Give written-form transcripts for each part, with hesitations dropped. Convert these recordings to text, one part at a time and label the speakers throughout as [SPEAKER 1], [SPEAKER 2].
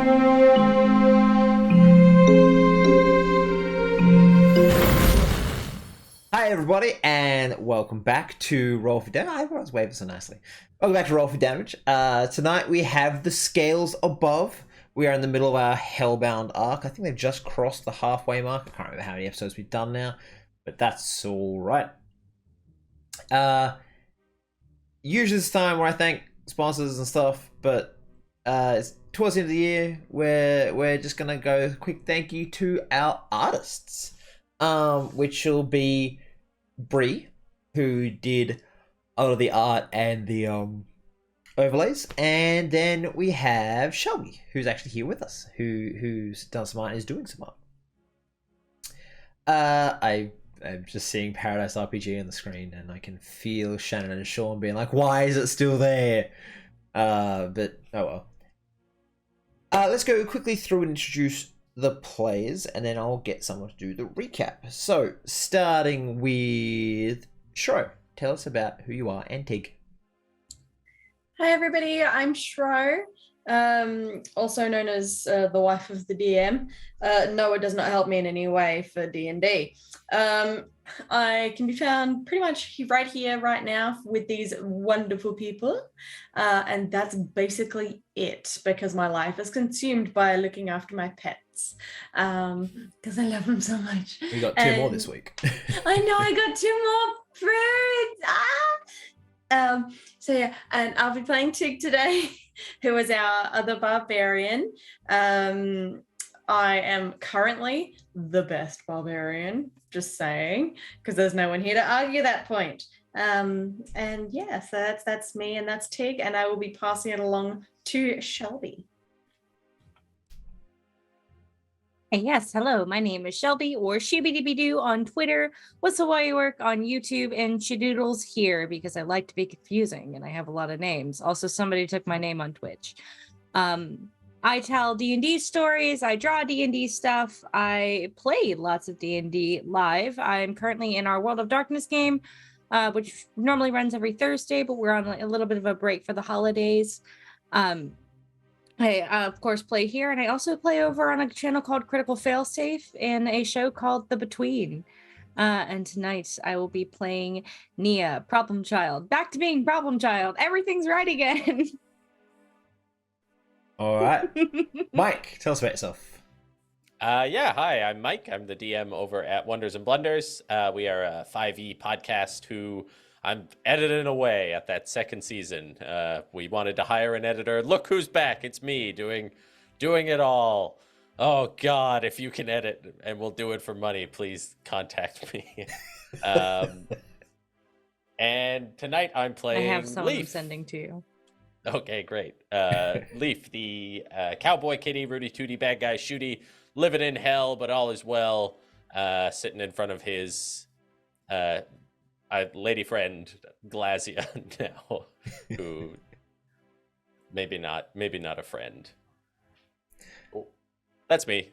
[SPEAKER 1] Hi everybody, and welcome back to Roll for Damage. Everyone's waving so nicely. Welcome back to Roll for Damage. Tonight we have the scales above. We are in the middle of our Hellbound arc. I think they've just crossed the halfway mark. I can't remember how many episodes we've done now, but that's all right. Usually this time where I thank sponsors and stuff, but it's towards the end of the year where we're just gonna go a quick thank you to our artists, which will be Bree, who did a lot of the art and the overlays, and then we have Shelby, who's actually here with us, who's done some art and is doing some art. I'm just seeing Paradise RPG on the screen, and I can feel Shannon and Sean being like, "Why is it still there?" But oh well. Let's go quickly through and introduce the players, and then I'll get someone to do the recap. So, starting with Shro, tell us about who you are and Tig.
[SPEAKER 2] Hi everybody, I'm Shro, also known as the wife of the DM. No, it does not help me in any way for D&D. I can be found pretty much right here, right now, with these wonderful people, and that's basically it, because my life is consumed by looking after my pets, because I love them so much.
[SPEAKER 1] We got two more this week.
[SPEAKER 2] I know, I got two more birds! So yeah, and I'll be playing Tig today, who is our other barbarian. I am currently the best barbarian, just saying, because there's no one here to argue that point. And yeah, so that's me, and that's Tig, and I will be passing it along to Shelby.
[SPEAKER 3] Yes, hello, my name is Shelby, or Shibidibidoo on Twitter, What's the Why You Work on YouTube, and Shadoodles here, because I like to be confusing, and I have a lot of names. Also, somebody took my name on Twitch. I tell D&D stories, I draw D&D stuff, I play lots of D&D live. I'm currently in our World of Darkness game, which normally runs every Thursday, but we're on a little bit of a break for the holidays. I, of course, play here, and I also play over on a channel called Critical Failsafe and a show called The Between. And tonight I will be playing Nia, Problem Child. Back to being Problem Child. Everything's right again.
[SPEAKER 1] All right. Mike, tell us about yourself.
[SPEAKER 4] Yeah, hi, I'm Mike. I'm the DM over at Wonders and Blunders. We are a 5e podcast who I'm editing away at that second season. We wanted to hire an editor. Look who's back. It's me doing it all. Oh, God, if you can edit and we'll do it for money, please contact me. And tonight I'm playing
[SPEAKER 3] I have someone
[SPEAKER 4] Leaf.
[SPEAKER 3] I'm sending to you.
[SPEAKER 4] Okay, great. Leaf, the cowboy kitty, Rudy Tooty, bad guy Shooty, living in hell, but all is well, sitting in front of his lady friend, Glazia, now, who maybe not a friend. Oh, that's me.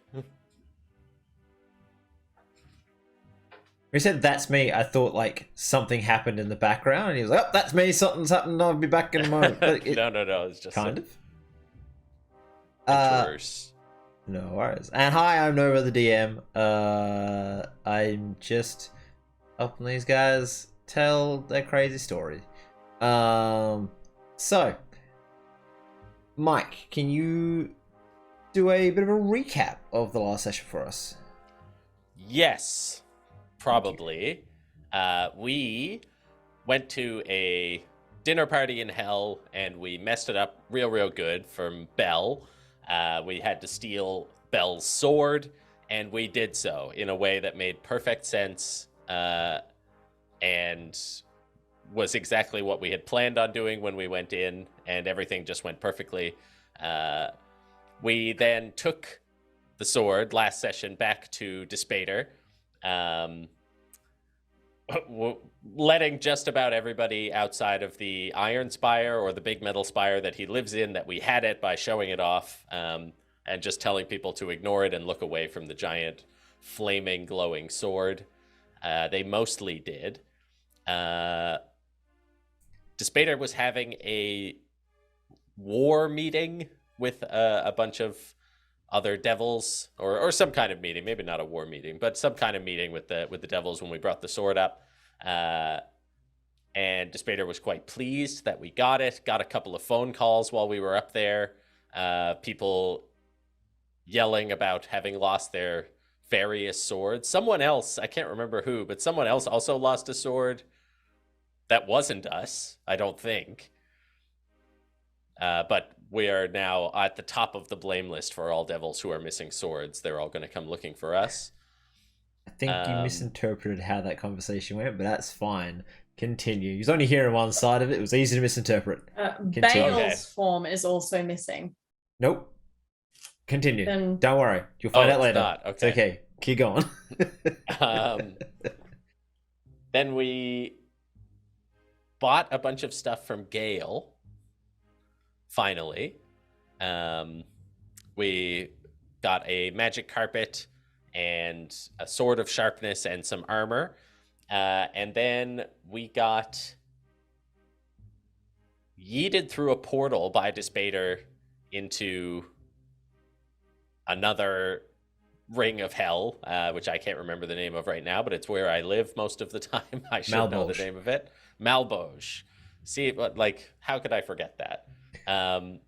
[SPEAKER 1] When he said "that's me," I thought like something happened in the background, and he was like, "Oh, that's me. Something's happened. I'll be back in a moment." But
[SPEAKER 4] No. It's just
[SPEAKER 1] kind of.
[SPEAKER 4] introverse.
[SPEAKER 1] No worries. And hi, I'm Nova, the DM. I'm just helping these guys tell their crazy story. So, Mike, can you do a bit of a recap of the last session for us?
[SPEAKER 4] Yes. Probably. We went to a dinner party in hell, and we messed it up real good from Belle. We had to steal Belle's sword, and we did so in a way that made perfect sense and was exactly what we had planned on doing when we went in, and everything just went perfectly. We then took the sword last session back to Despater, letting just about everybody outside of the Iron Spire or the big metal spire that he lives in that we had it by showing it off, and just telling people to ignore it and look away from the giant flaming glowing sword. They mostly did. Despater was having a war meeting with a bunch of other devils, or some kind of meeting, maybe not a war meeting, but some kind of meeting with the devils when we brought the sword up. And Despater was quite pleased that we got it. Got a couple of phone calls while we were up there. People yelling about having lost their various swords. Someone else, I can't remember who, but someone else also lost a sword. That wasn't us, I don't think. But we are now at the top of the blame list for all devils who are missing swords. They're all going to come looking for us.
[SPEAKER 1] I think you misinterpreted how that conversation went, but that's fine. Continue. He was only hearing one side of it. It was easy to misinterpret.
[SPEAKER 2] Bale's form is also missing.
[SPEAKER 1] Nope. Continue.
[SPEAKER 2] Then...
[SPEAKER 1] Don't worry. You'll find out later.
[SPEAKER 4] Not. Okay.
[SPEAKER 1] It's okay. Keep going.
[SPEAKER 4] Then we bought a bunch of stuff from Gale. Finally. We got a magic carpet and a sword of sharpness and some armor. And then we got yeeted through a portal by Despater into another ring of hell, which I can't remember the name of right now, but it's where I live most of the time. I should know the name of it. Malboge. See, like, how could I forget that? And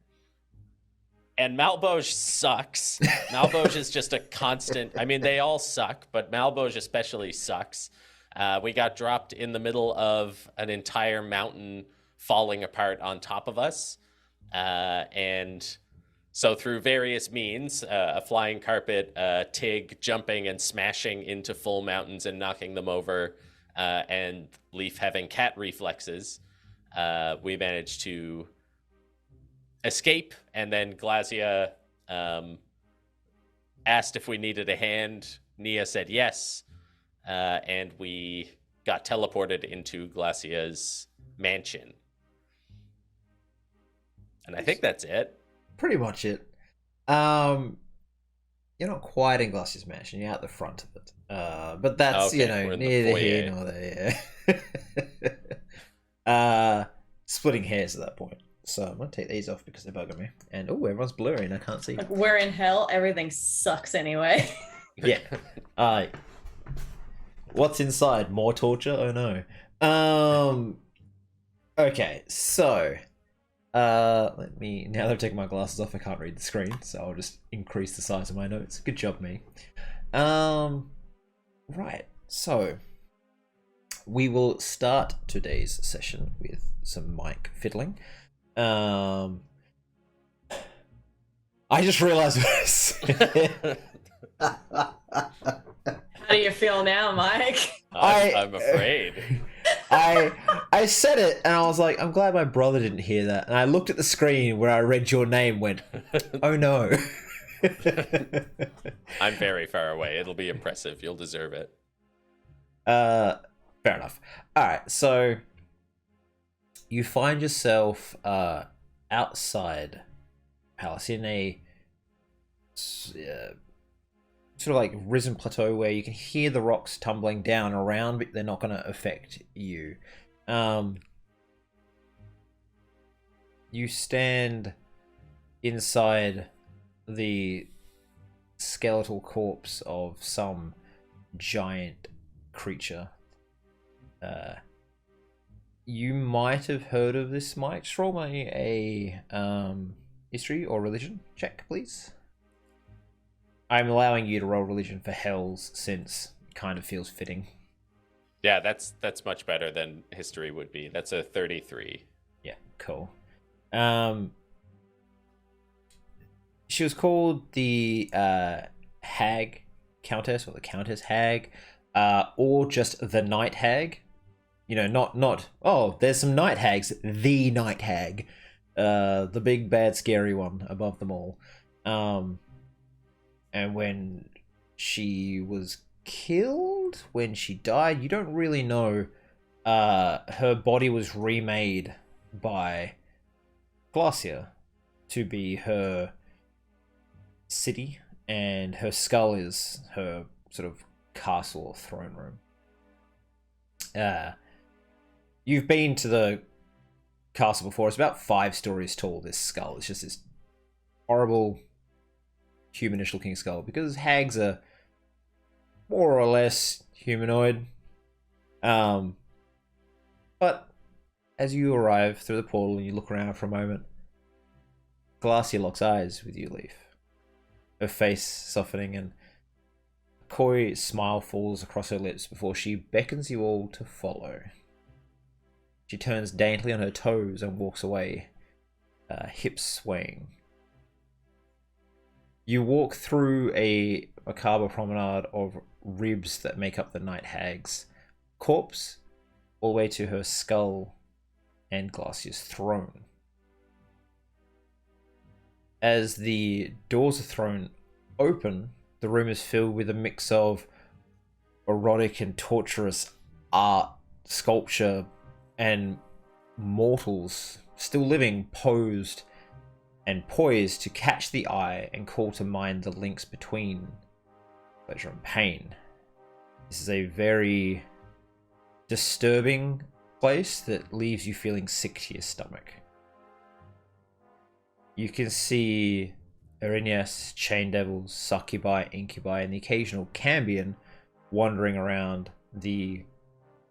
[SPEAKER 4] Malboge sucks. Malboge is just a constant. I mean, they all suck, but Malboge especially sucks. We got dropped in the middle of an entire mountain falling apart on top of us. And so through various means, a flying carpet, Tig jumping and smashing into full mountains and knocking them over, and Leaf having cat reflexes, we managed to escape. And then Glazia asked if we needed a hand. Nia said yes. And we got teleported into Glacia's mansion. And I think that's it.
[SPEAKER 1] Pretty much it. You're not quite in Glacia's mansion. You're out the front of it. But that's,
[SPEAKER 4] okay,
[SPEAKER 1] neither here nor there. Yeah. Splitting hairs at that point. So I'm going to take these off because they're bugging me. And, everyone's blurry and I can't see.
[SPEAKER 2] Like, we're in hell. Everything sucks anyway.
[SPEAKER 1] Yeah. What's inside? More torture? Oh no. Okay, so let me, now that I've taken my glasses off, I can't read the screen, so I'll just increase the size of my notes. Good job, me. Right, so we will start today's session with some mic fiddling. I just realized this.
[SPEAKER 2] How do you feel now, Mike?
[SPEAKER 4] I'm afraid.
[SPEAKER 1] I said it and I was like, I'm glad my brother didn't hear that. And I looked at the screen where I read your name, went, oh no.
[SPEAKER 4] I'm very far away. It'll be impressive. You'll deserve it.
[SPEAKER 1] Fair enough. Alright, so you find yourself outside Palace in a sort of like risen plateau where you can hear the rocks tumbling down around, but they're not going to affect you. You stand inside the skeletal corpse of some giant creature. You might have heard of this, Mike. Just roll me a history or religion check, please. I'm allowing you to roll religion for Hells since it kind of feels fitting.
[SPEAKER 4] Yeah, that's much better than history would be. That's a 33.
[SPEAKER 1] Yeah, cool. She was called the Hag Countess, or the Countess Hag, or just the Night Hag. You know, not oh, there's some Night Hags. The Night Hag, the big bad scary one above them all. And when she was killed, when she died, you don't really know. Her body was remade by Glacia to be her city, and her skull is her sort of castle or throne room. You've been to the castle before. It's about 5 stories tall, this skull. It's just this horrible humanish looking skull, because hags are more or less humanoid. But as you arrive through the portal and you look around for a moment, Glacia locks eyes with you, Leaf. Her face softening and a coy smile falls across her lips before she beckons you all to follow. She turns daintily on her toes and walks away, hips swaying. You walk through a macabre promenade of ribs that make up the night hag's corpse, all the way to her skull and Glacia's throne. As the doors are thrown open, the room is filled with a mix of erotic and torturous art, sculpture, and mortals still living, posed and poised to catch the eye and call to mind the links between pleasure and pain. This is a very disturbing place that leaves you feeling sick to your stomach. You can see Erinyes, chain devils, succubi, incubi, and the occasional cambion wandering around the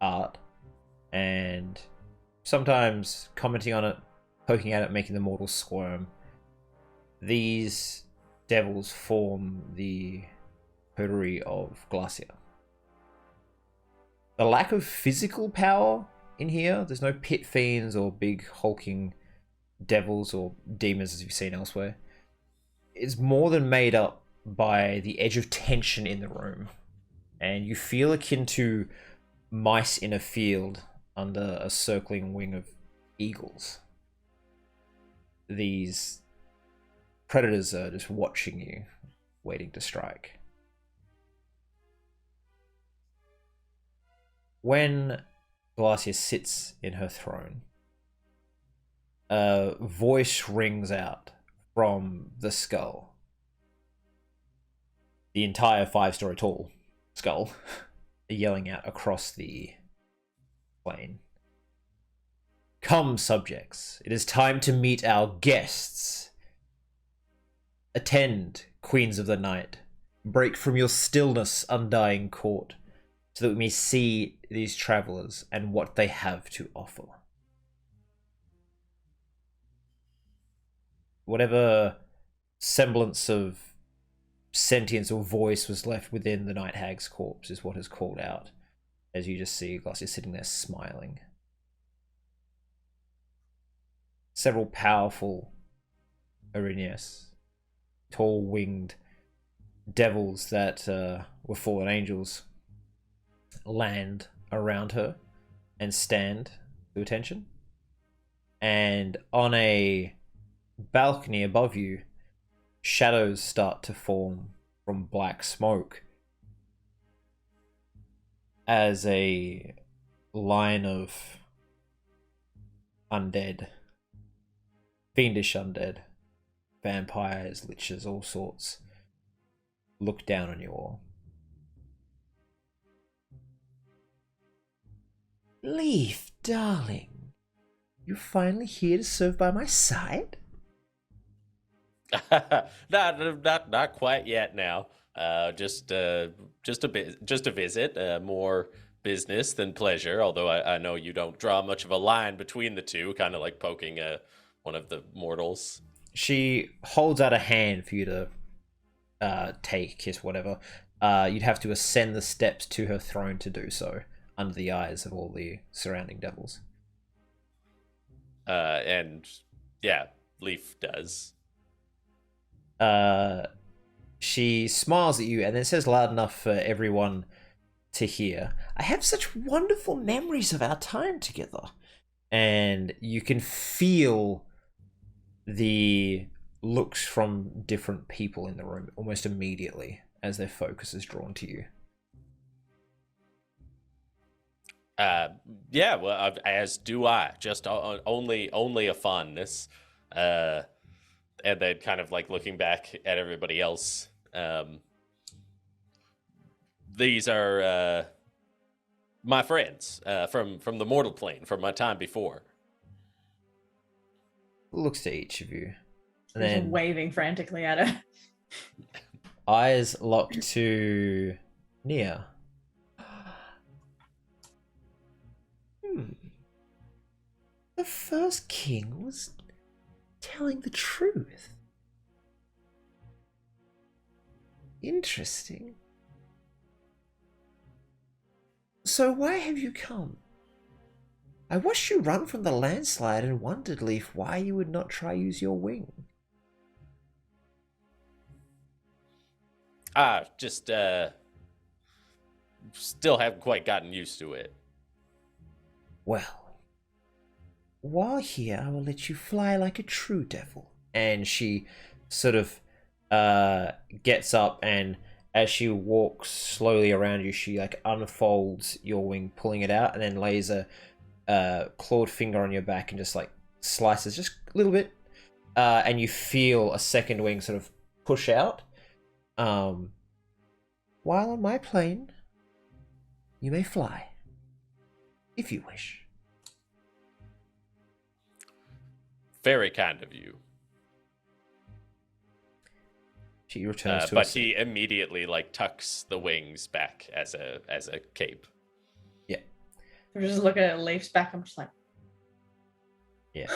[SPEAKER 1] art and sometimes commenting on it, poking at it, making the mortals squirm. These devils form the coterie of Glacia. The lack of physical power in here, there's no pit fiends or big hulking devils or demons as you've seen elsewhere, is more than made up by the edge of tension in the room. And you feel akin to mice in a field under a circling wing of eagles. These predators are just watching you, waiting to strike. When Glacia sits in her throne, a voice rings out from the skull. The entire 5-story tall skull yelling out across the plain. Come, subjects, it is time to meet our guests. Attend, queens of the night. Break from your stillness, undying court, so that we may see these travelers and what they have to offer. Whatever semblance of sentience or voice was left within the night hag's corpse is what is called out, as you just see Glacia sitting there smiling. Several powerful Erinyes, tall winged devils that were fallen angels, land around her and stand to attention. And on a balcony above you, shadows start to form from black smoke as a line of undead, fiendish undead, vampires, liches, all sorts, look down on you all. Leaf, darling, you finally here to serve by my side?
[SPEAKER 4] not quite yet now. Just a visit. More business than pleasure. Although I know you don't draw much of a line between the two. Kind of like poking one of the mortals.
[SPEAKER 1] She holds out a hand for you to take, kiss, whatever. You'd have to ascend the steps to her throne to do so, under the eyes of all the surrounding devils.
[SPEAKER 4] And yeah, Leaf does.
[SPEAKER 1] She smiles at you and then says loud enough for everyone to hear, I have such wonderful memories of our time together. And you can feel the looks from different people in the room almost immediately as their focus is drawn to you.
[SPEAKER 4] Yeah, well, as do I. Just only a fondness. And then kind of like looking back at everybody else. These are my friends from the mortal plane, from my time before.
[SPEAKER 1] Looks to each of you. And
[SPEAKER 2] He's
[SPEAKER 1] then
[SPEAKER 2] waving frantically at her.
[SPEAKER 1] eyes lock to Nia. The first king was telling the truth. Interesting. So why have you come? I watched you run from the landslide and wondered, Leaf, why you would not try use your wing.
[SPEAKER 4] Just still haven't quite gotten used to it.
[SPEAKER 1] Well, while here, I will let you fly like a true devil. And she sort of gets up, and as she walks slowly around you, she like unfolds your wing, pulling it out, and then lays a clawed finger on your back and just like slices just a little bit, and you feel a second wing sort of push out. While on my plane, you may fly, if you wish.
[SPEAKER 4] Very kind of you.
[SPEAKER 1] She returns to
[SPEAKER 4] but
[SPEAKER 1] us.
[SPEAKER 4] he immediately like tucks the wings back as a cape.
[SPEAKER 1] Yeah.
[SPEAKER 2] I'm just looking at Leaf's back. I'm just like,
[SPEAKER 1] Yeah.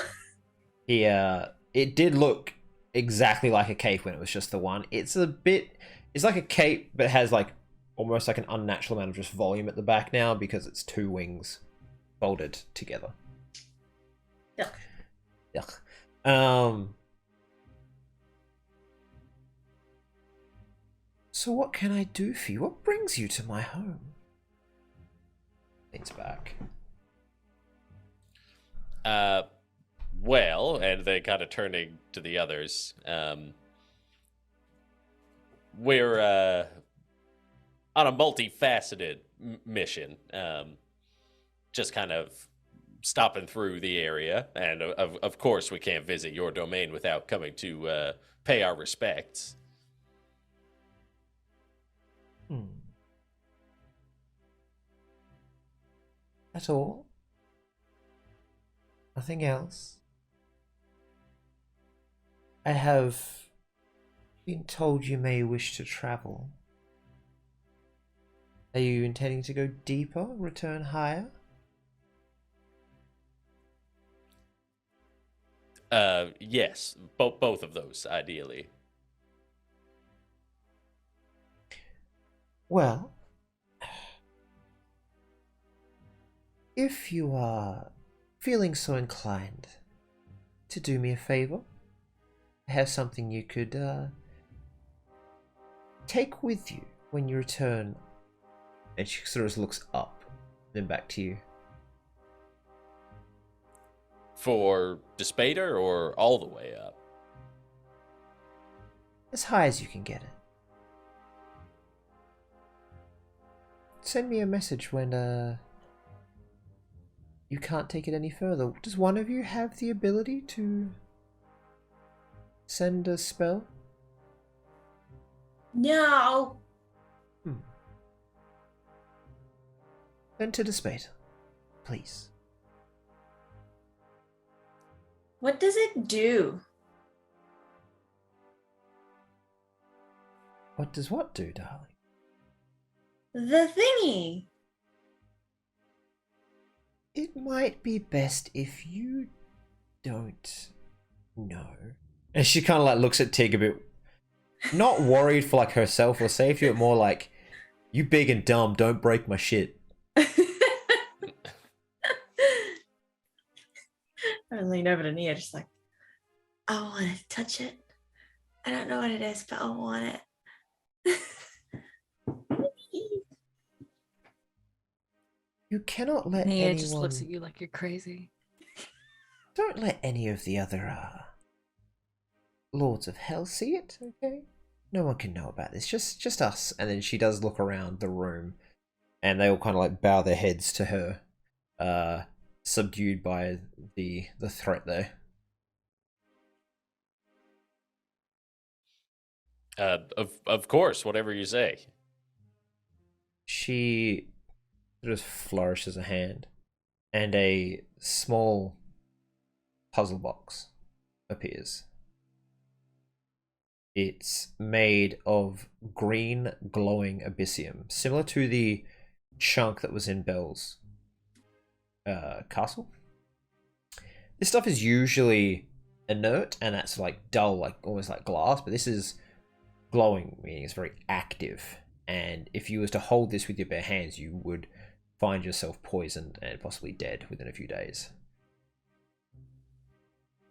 [SPEAKER 1] He it did look exactly like a cape when it was just the one. It's like a cape, but it has like almost like an unnatural amount of just volume at the back now because it's two wings folded together.
[SPEAKER 2] yuck.
[SPEAKER 1] Yuck. So what can I do for you? What brings you to my home? It's back.
[SPEAKER 4] Well, and then kind of turning to the others, we're on a multifaceted mission. Just kind of stopping through the area, and of course we can't visit your domain without coming to pay our respects.
[SPEAKER 1] At all? Nothing else? I have been told you may wish to travel. Are you intending to go deeper, return higher?
[SPEAKER 4] Yes, both of those, ideally.
[SPEAKER 1] Well, if you are feeling so inclined to do me a favor, I have something you could take with you when you return. And she sort of looks up, then back to you.
[SPEAKER 4] For Despater or all the way up?
[SPEAKER 1] As high as you can get it. Send me a message when you can't take it any further. Does one of you have the ability to send a spell?
[SPEAKER 2] No.
[SPEAKER 1] Then to Despater, please.
[SPEAKER 2] What does it do?
[SPEAKER 1] What does what do, darling?
[SPEAKER 2] The thingy.
[SPEAKER 1] It might be best if you don't know. And she kind of like looks at Tig a bit, not worried for like herself or safety, but more like, you big and dumb, don't break my shit.
[SPEAKER 2] I lean over to Nia, just like, I want to touch it. I don't know what it is, but I want it.
[SPEAKER 1] You cannot let
[SPEAKER 3] Nia
[SPEAKER 1] anyone...
[SPEAKER 3] just looks at you like you're crazy.
[SPEAKER 1] Don't let any of the other Lords of Hell see it, okay? No one can know about this, just us. And then she does look around the room, and they all kind of like bow their heads to her, subdued by the threat there.
[SPEAKER 4] Of course, whatever you say.
[SPEAKER 1] She just flourishes a hand, and a small puzzle box appears. It's made of green glowing abyssium, similar to the chunk that was in Belle's castle. This stuff is usually inert, and that's like dull, like almost like glass, but this is glowing, meaning it's very active. And if you was to hold this with your bare hands, you would find yourself poisoned and possibly dead within a few days.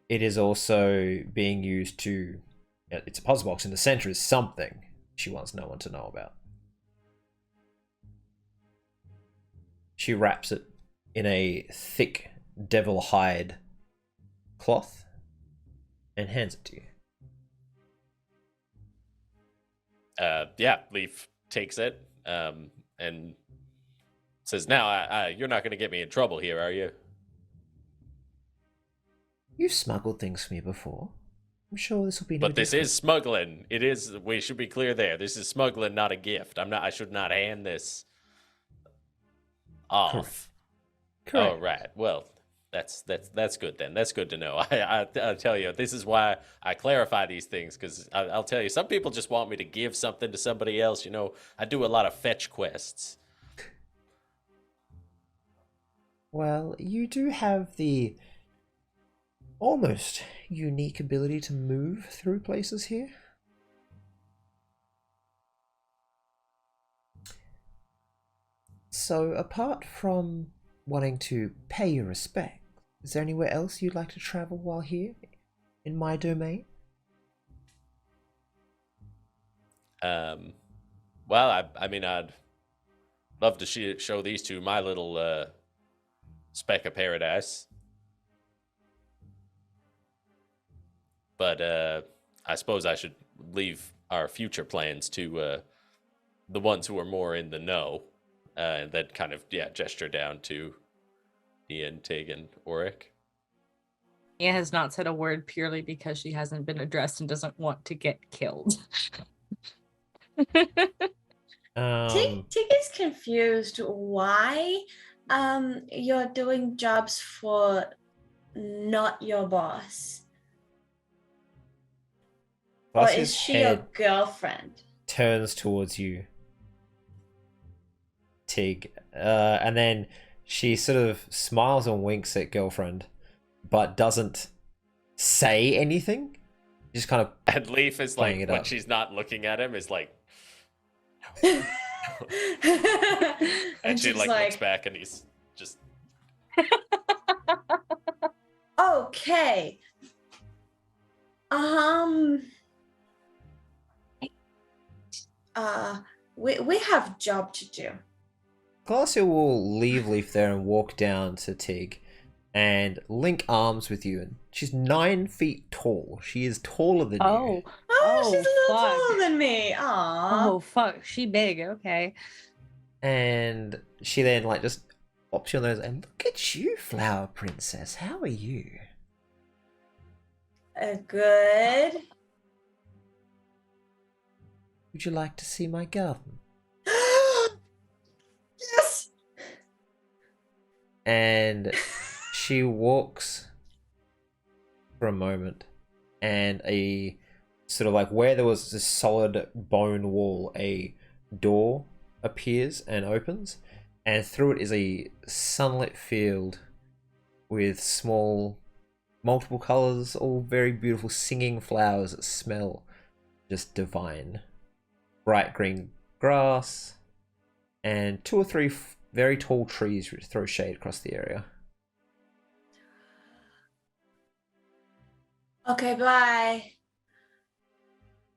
[SPEAKER 1] It is also being used to... It's a puzzle box. In the center is something she wants no one to know about. She wraps it in a thick devil hide cloth and hands it to you.
[SPEAKER 4] Yeah, Leaf takes it and says, now, you're not going to get me in trouble here, are you?
[SPEAKER 1] You've smuggled things for me before. I'm sure this will be no
[SPEAKER 4] But this
[SPEAKER 1] different.
[SPEAKER 4] is smuggling. It is. We should be clear there. This is smuggling, not a gift. I should not hand this off.
[SPEAKER 1] Correct.
[SPEAKER 4] Oh, right. Well, that's good then. That's good to know. I'll tell you, this is why I clarify these things, because I'll tell you, some people just want me to give something to somebody else. You know, I do a lot of fetch quests.
[SPEAKER 1] Well, you do have the almost unique ability to move through places here. So, apart from wanting to pay your respect, is there anywhere else you'd like to travel while here in my domain?
[SPEAKER 4] Well, I mean, I'd love to show these two my little speck of paradise. But I suppose I should leave our future plans to the ones who are more in the know, and then kind of gesture down to Ian, Tig, and Auric.
[SPEAKER 3] Nia has not said a word purely because she hasn't been addressed and doesn't want to get killed.
[SPEAKER 2] Tig is confused why you're doing jobs for not your boss. Or is she your girlfriend?
[SPEAKER 1] Turns towards you, Tig, and then she sort of smiles and winks at girlfriend, but doesn't say anything. Just kind of.
[SPEAKER 4] And Leaf is like, when
[SPEAKER 1] up.
[SPEAKER 4] she's not looking at him, is like, and she like looks back, and he's just.
[SPEAKER 2] Okay. We have job to do.
[SPEAKER 1] Glacia will leave Leaf there and walk down to Tig and link arms with you. And she's 9 feet tall. She is taller than you.
[SPEAKER 2] Oh, she's a little taller than me. Aww.
[SPEAKER 3] Oh, fuck. She big. Okay.
[SPEAKER 1] And she then like just pops you on those and look at you, Flower Princess. How are you?
[SPEAKER 2] Good.
[SPEAKER 1] Would you like to see my garden?
[SPEAKER 2] Yes.
[SPEAKER 1] And she walks for a moment, and a sort of like where there was this solid bone wall, a door appears and opens, and through it is a sunlit field with small, multiple colors, all very beautiful singing flowers that smell just divine. Bright green grass, and 2 or 3 very tall trees which throw shade across the area.
[SPEAKER 2] Okay, bye.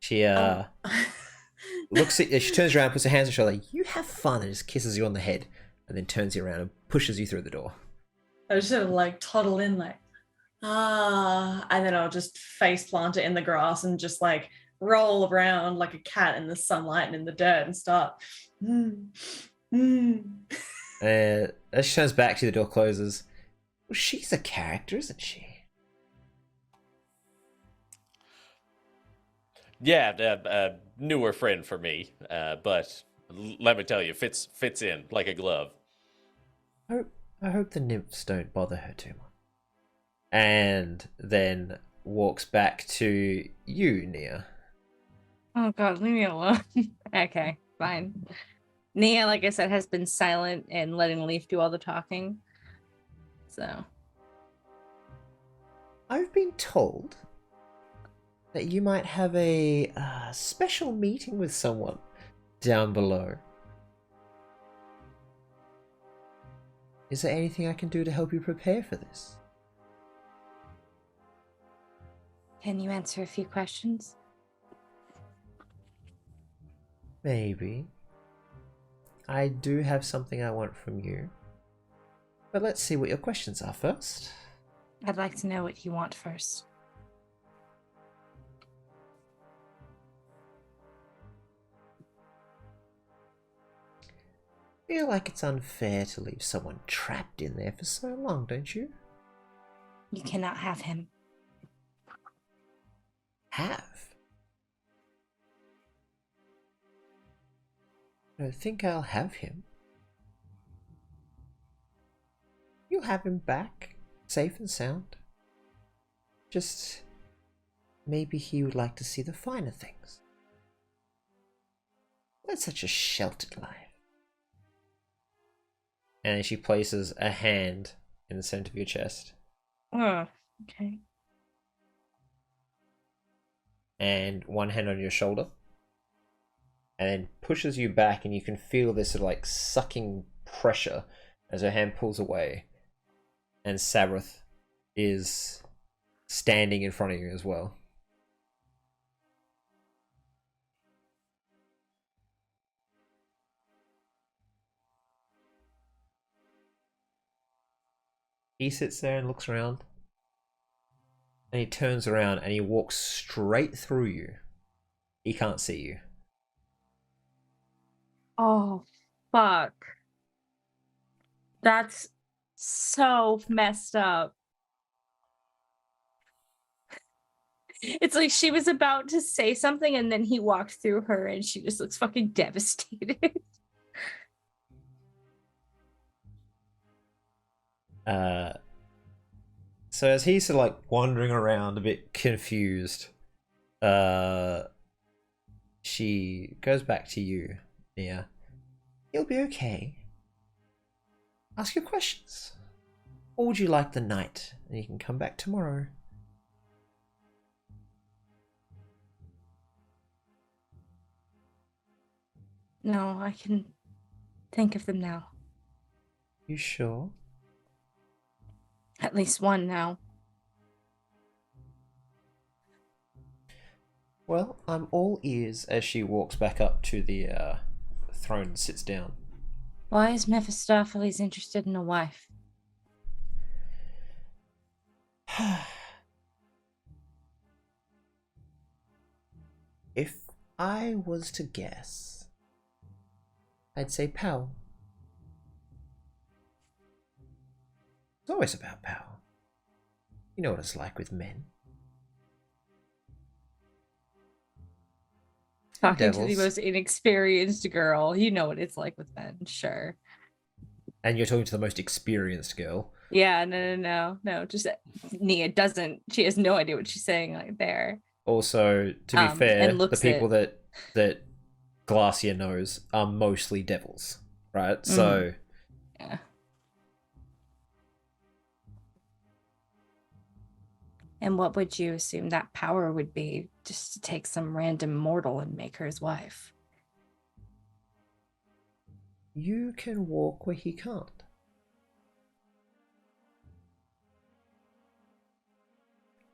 [SPEAKER 1] She looks at you, she turns around, puts her hands on your shoulder, like, you have fun, and just kisses you on the head, and then turns you around and pushes you through the door.
[SPEAKER 2] I just sort of like toddle in like, and then I'll just face plant it in the grass and just like roll around like a cat in the sunlight and in the dirt and start.
[SPEAKER 1] As she turns back to you, the door closes. Well, she's a character, isn't she?
[SPEAKER 4] Yeah, newer friend for me, but let me tell you, fits in like a glove.
[SPEAKER 1] I hope the nymphs don't bother her too much. And then walks back to you, Nia.
[SPEAKER 3] Oh god, leave me alone. Okay, fine. Nia, like I said, has been silent and letting Leaf do all the talking. So
[SPEAKER 1] I've been told that you might have a special meeting with someone down below. Is there anything I can do to help you prepare for this?
[SPEAKER 3] can you answer a few questions?
[SPEAKER 1] Maybe. I do have something I want from you. But let's see what your questions are first.
[SPEAKER 3] I'd like to know what you want first.
[SPEAKER 1] Feel like it's unfair to leave someone trapped in there for so long, don't you?
[SPEAKER 3] You cannot have him.
[SPEAKER 1] Have? I don't think I'll have him. You'll have him back, safe and sound. Just maybe he would like to see the finer things. That's such a sheltered life. And she places a hand in the center of your chest.
[SPEAKER 3] Oh, okay.
[SPEAKER 1] And one hand on your shoulder. And then pushes you back, and you can feel this sort of like sucking pressure as her hand pulls away. And Sabrath is standing in front of you as well. He sits there and looks around. And he turns around and he walks straight through you. He can't see you.
[SPEAKER 3] Oh, fuck. That's so messed up. It's like she was about to say something and then he walked through her and she just looks fucking devastated.
[SPEAKER 1] So as he's sort of like wandering around a bit confused, she goes back to you. Yeah. You'll be okay. Ask your questions. Or would you like the night? And you can come back tomorrow.
[SPEAKER 3] No, I can think of them now.
[SPEAKER 1] You sure?
[SPEAKER 3] At least one now.
[SPEAKER 1] Well, I'm all ears as she walks back up to the throne and sits down.
[SPEAKER 3] Why is Mephistopheles interested in a wife?
[SPEAKER 1] If I was to guess, I'd say power. It's always about power. You know what it's like with men.
[SPEAKER 3] Talking to the
[SPEAKER 1] Devils.
[SPEAKER 3] most inexperienced girl. You know what it's like with men, sure.
[SPEAKER 1] And you're talking to the most experienced girl.
[SPEAKER 3] Yeah, no. Just Nia doesn't. She has no idea what she's saying like there.
[SPEAKER 1] Also, to be fair,
[SPEAKER 3] and
[SPEAKER 1] the
[SPEAKER 3] looks
[SPEAKER 1] people that Glacier knows are mostly devils, right? So
[SPEAKER 3] Yeah. And what would you assume that power would be, just to take some random mortal and make her his wife?
[SPEAKER 1] you can walk where he can't.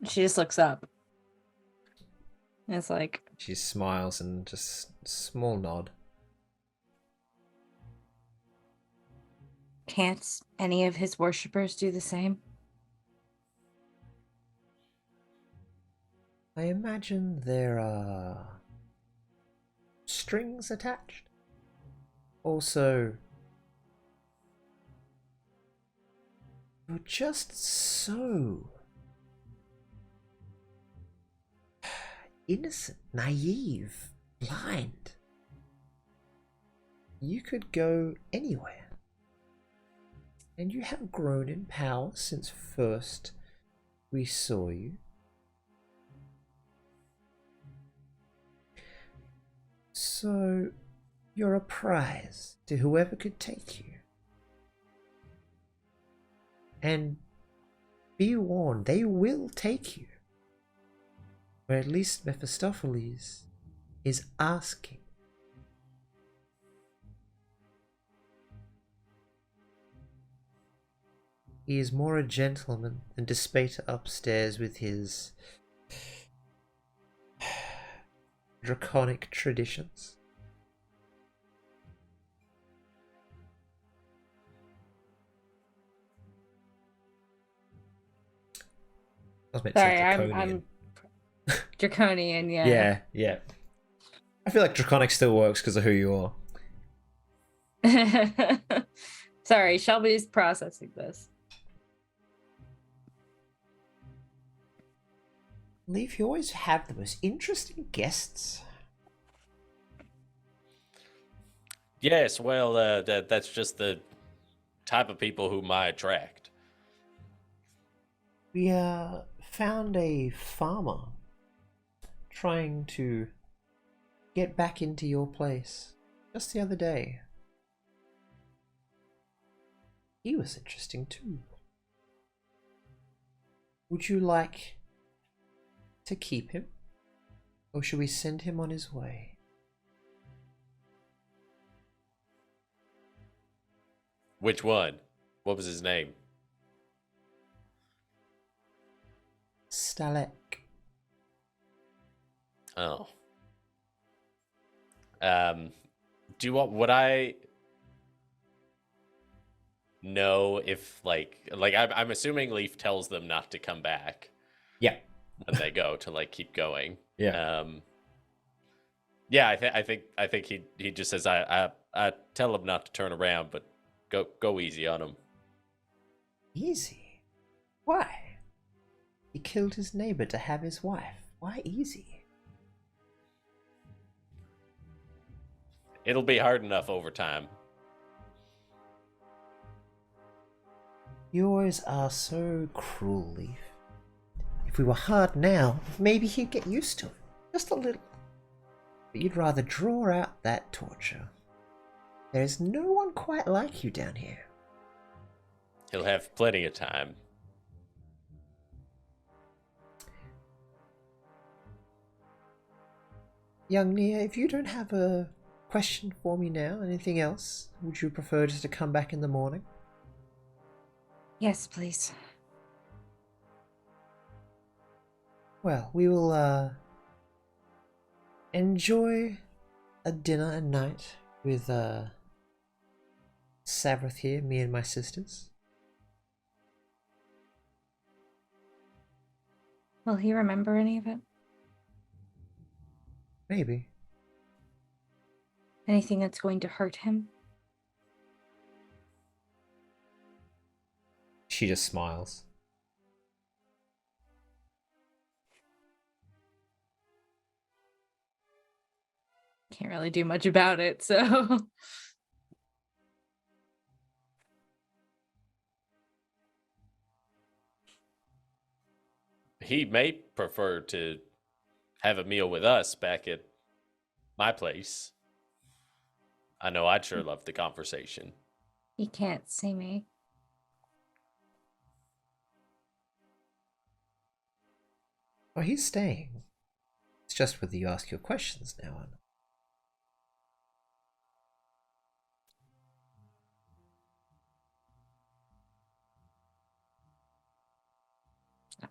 [SPEAKER 3] She just looks up. And it's like,
[SPEAKER 1] She smiles and just small nod.
[SPEAKER 3] can't any of his worshippers do the same?
[SPEAKER 1] I imagine there are strings attached. Also, you're just so innocent, naive, blind. You could go anywhere. And you have grown in power since first we saw you. So, you're a prize to whoever could take you. And be warned, they will take you. Or at least Mephistopheles is asking. He is more a gentleman than Despater upstairs with his draconic traditions. I was meant to say
[SPEAKER 3] Sorry,
[SPEAKER 1] draconian.
[SPEAKER 3] I'm draconian. Yeah.
[SPEAKER 1] Yeah. I feel like draconic still works because of who you are.
[SPEAKER 3] Sorry, Shelby's processing this.
[SPEAKER 1] Leaf, you always have the most interesting guests.
[SPEAKER 4] Yes, well, that's just the type of people whom I attract.
[SPEAKER 1] We found a farmer trying to get back into your place just the other day. He was interesting too. Would you like to keep him, or should we send him on his way?
[SPEAKER 4] Which one? What was his name?
[SPEAKER 1] Stalek.
[SPEAKER 4] Oh. Do you want? Would I know if I'm assuming Leaf tells them not to come back.
[SPEAKER 1] Yeah.
[SPEAKER 4] When they go to keep going.
[SPEAKER 1] Yeah.
[SPEAKER 4] Yeah, I think he just says I tell him not to turn around, but go easy on him.
[SPEAKER 1] Easy? Why? He killed his neighbor to have his wife. Why easy?
[SPEAKER 4] It'll be hard enough over time.
[SPEAKER 1] You always are so cruel, Leaf. If we were hard now, maybe he'd get used to it. Just a little. But you'd rather draw out that torture. There's no one quite like you down here.
[SPEAKER 4] He'll have plenty of time.
[SPEAKER 1] Young Nia, if you don't have a question for me now, anything else, would you prefer just to come back in the morning?
[SPEAKER 3] Yes, please.
[SPEAKER 1] Well, we will enjoy a dinner and night with Savrith here, me and my sisters.
[SPEAKER 3] Will he remember any of it?
[SPEAKER 1] Maybe.
[SPEAKER 3] Anything that's going to hurt him?
[SPEAKER 1] She just smiles.
[SPEAKER 3] Can't really do much about it, so.
[SPEAKER 4] He may prefer to have a meal with us back at my place. I know I'd sure love the conversation.
[SPEAKER 3] He can't see me.
[SPEAKER 1] Oh, he's staying. It's just whether you ask your questions now or not.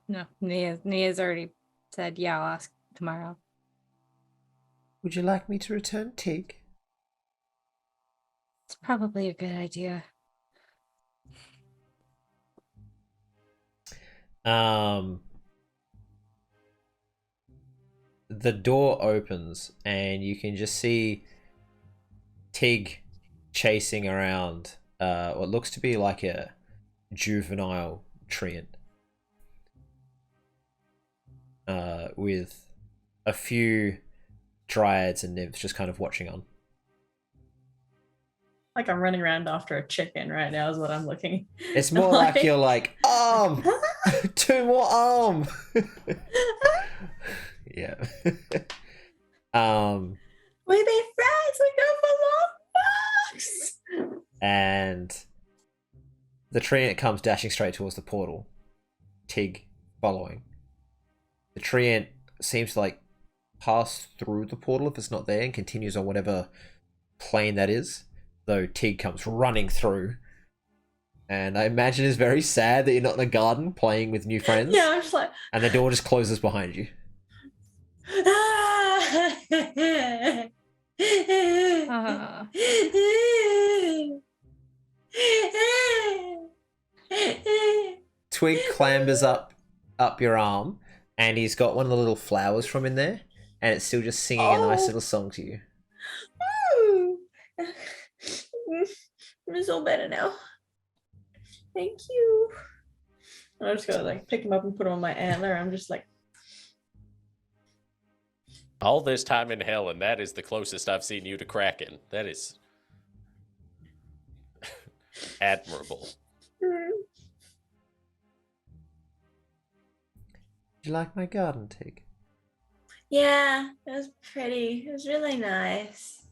[SPEAKER 3] No, Nia's already said, yeah, I'll ask tomorrow.
[SPEAKER 1] Would you like me to return Tig?
[SPEAKER 3] It's probably a good idea.
[SPEAKER 1] The door opens and you can just see Tig chasing around what looks to be like a juvenile treant. With a few dryads and nymphs just kind of watching on.
[SPEAKER 2] Like I'm running around after a chicken right now is what I'm looking.
[SPEAKER 1] It's more like you're like, arm! 2 more arm! Yeah.
[SPEAKER 2] We be friends. We go for long walks.
[SPEAKER 1] And the treant comes dashing straight towards the portal. Tig following. The treant seems to like pass through the portal if it's not there and continues on whatever plane that is. Though Tig comes running through. And I imagine it's very sad that you're not in a garden playing with new friends.
[SPEAKER 2] Yeah, I'm just like.
[SPEAKER 1] And the door just closes behind you. Twig clambers up your arm, and he's got one of the little flowers from in there, and it's still just singing a nice little song to you.
[SPEAKER 2] It's all better now. Thank you. I'm just gonna like pick him up and put him on my antler. I'm just like,
[SPEAKER 4] all this time in hell, and that is the closest I've seen you to Kraken. That is admirable.
[SPEAKER 1] Do you like my garden, Tig?
[SPEAKER 2] yeah, it was pretty. It was really nice.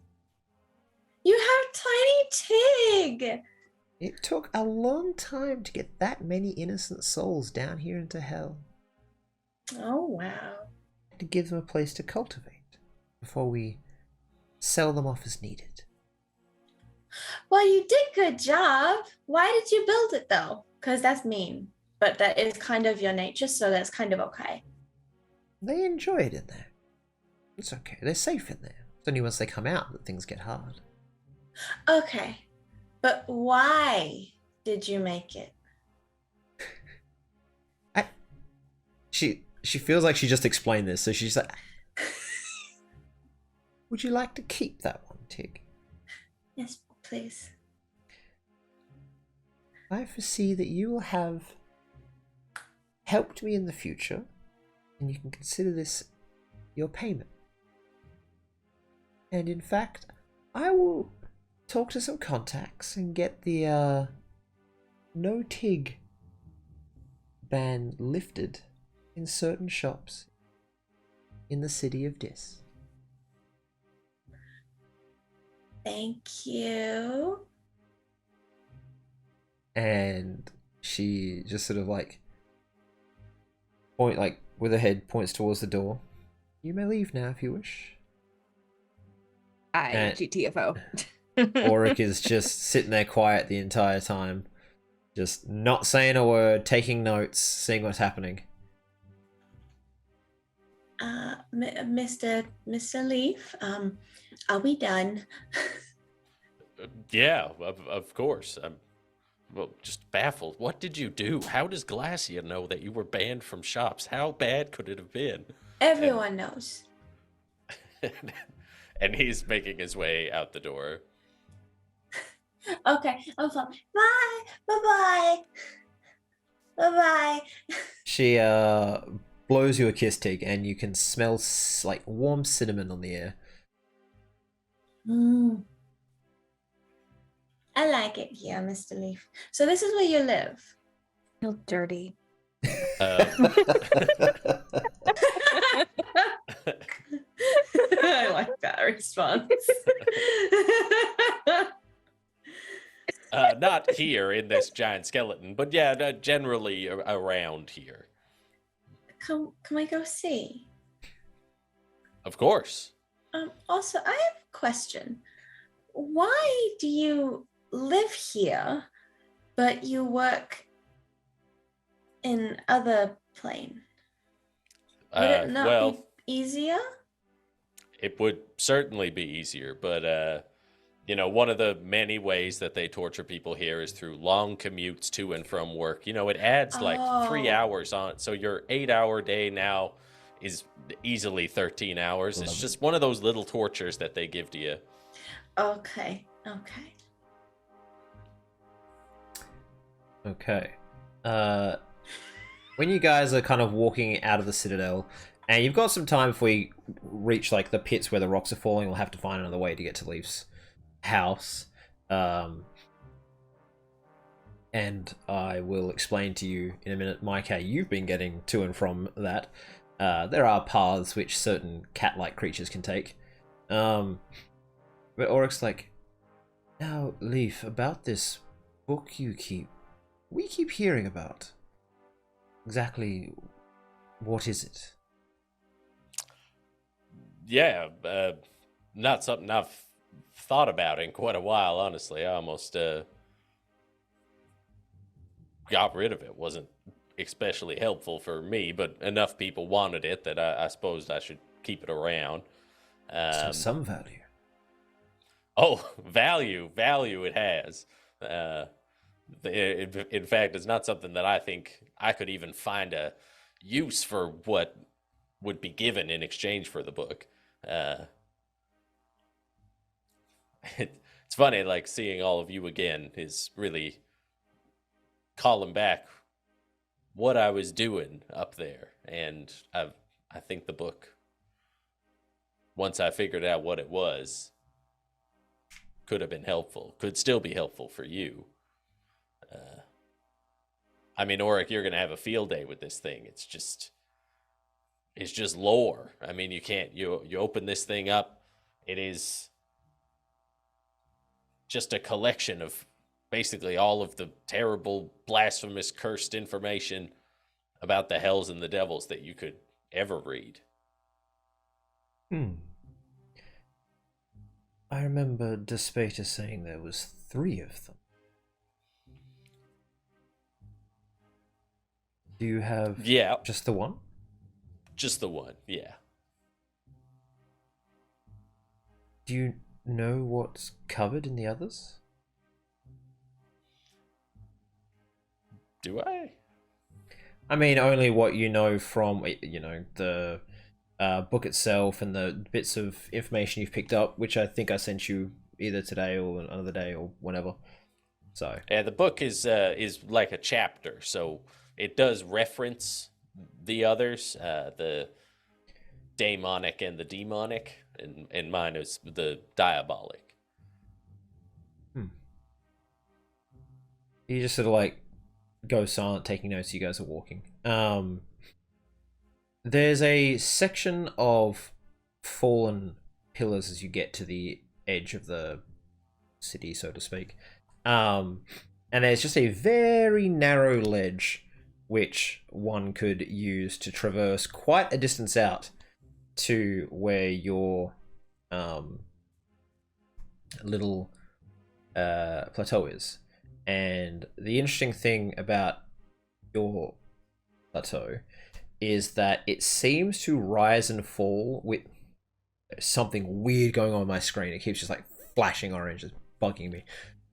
[SPEAKER 2] You have tiny Tig.
[SPEAKER 1] It took a long time to get that many innocent souls down here into hell.
[SPEAKER 2] Oh wow.
[SPEAKER 1] To give them a place to cultivate before we sell them off as needed.
[SPEAKER 2] Well, you did good job. Why did you build it though? Because that's mean, but that is kind of your nature, so that's kind of okay.
[SPEAKER 1] They enjoy it in there. It's okay. They're safe in there. It's only once they come out that things get hard.
[SPEAKER 2] Okay, but why did you make it?
[SPEAKER 1] She feels like she just explained this, so she's like, would you like to keep that one, Tig?
[SPEAKER 2] Yes, please.
[SPEAKER 1] I foresee that you will have helped me in the future, and you can consider this your payment. And in fact, I will talk to some contacts and get the no Tig ban lifted in certain shops in the city of Dis.
[SPEAKER 2] Thank you.
[SPEAKER 1] And she just sort of like with her head points towards the door. You may leave now if you wish. And
[SPEAKER 3] GTFO.
[SPEAKER 1] Auric is just sitting there quiet the entire time, just not saying a word, taking notes, seeing what's happening.
[SPEAKER 2] Mr. Leaf, are we done?
[SPEAKER 4] Yeah, of course. I'm just baffled. What did you do? How does Glacia know that you were banned from shops? How bad could it have been?
[SPEAKER 2] Everyone knows.
[SPEAKER 4] And he's making his way out the door.
[SPEAKER 2] Okay, I'm fine. Bye. Bye-bye. Bye-bye.
[SPEAKER 1] She blows you a kiss, Tig, and you can smell like warm cinnamon on the air.
[SPEAKER 2] I like it here, Mr. Leaf. So this is where you live?
[SPEAKER 3] Feel dirty.
[SPEAKER 2] I like that response.
[SPEAKER 4] Not here in this giant skeleton, but yeah, generally around here.
[SPEAKER 2] Can we go see?
[SPEAKER 4] Of course.
[SPEAKER 2] Also, I have a question. Why do you live here, but you work in other plane? Would it not be easier?
[SPEAKER 4] It would certainly be easier, but one of the many ways that they torture people here is through long commutes to and from work. It adds like 3 hours on. So your 8-hour day now is easily 13 hours. It's just one of those little tortures that they give to you.
[SPEAKER 2] Okay.
[SPEAKER 1] When you guys are kind of walking out of the Citadel, and you've got some time before you reach like the pits where the rocks are falling, we'll have to find another way to get to Leaf's house. And I will explain to you in a minute, Mike, how you've been getting to and from that. There are paths which certain cat-like creatures can take. But Oryx's like, now, Leaf, about this book we keep hearing about. Exactly what is it?
[SPEAKER 4] Yeah, not something I've thought about in quite a while, honestly. I almost got rid of it. Wasn't especially helpful for me, but enough people wanted it that I suppose I should keep it around.
[SPEAKER 1] Some value.
[SPEAKER 4] Oh, value it has. In fact, it's not something that I think I could even find a use for what would be given in exchange for the book. It's funny, like seeing all of you again is really calling back what I was doing up there, and I think the book, once I figured out what it was, could have been helpful. Could still be helpful for you. I mean, Oric, you're gonna have a field day with this thing. It's just lore. I mean, you open this thing up, it is just a collection of basically all of the terrible, blasphemous, cursed information about the hells and the devils that you could ever read.
[SPEAKER 1] I remember Despata saying there was 3 of them. Do you have just the one?
[SPEAKER 4] Just the one, yeah.
[SPEAKER 1] Do you know what's covered in the others?
[SPEAKER 4] Do I?
[SPEAKER 1] I mean, only what you know from, the book itself and the bits of information you've picked up, which I think I sent you either today or another day or whenever. So
[SPEAKER 4] yeah, the book is like a chapter, so it does reference the others, the daemonic and the demonic, and mine is the diabolic.
[SPEAKER 1] You just sort of like go silent, taking notes. You guys are walking. There's a section of fallen pillars as you get to the edge of the city, so to speak. And there's just a very narrow ledge which one could use to traverse quite a distance out to where your little plateau is. And the interesting thing about your plateau is that it seems to rise and fall with something weird going on my screen. It keeps just like flashing orange, it's bugging me.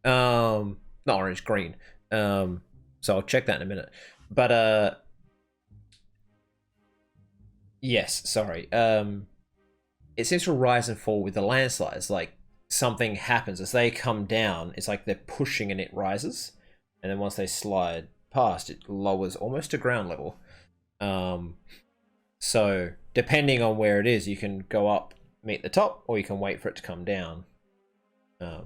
[SPEAKER 1] Not orange, green. So I'll check that in a minute. But yes, sorry. It seems to rise and fall with the landslides. Like something happens as they come down. It's like they're pushing and it rises, and then once they slide past, it lowers almost to ground level. So depending on where it is, you can go up, meet the top, or you can wait for it to come down. The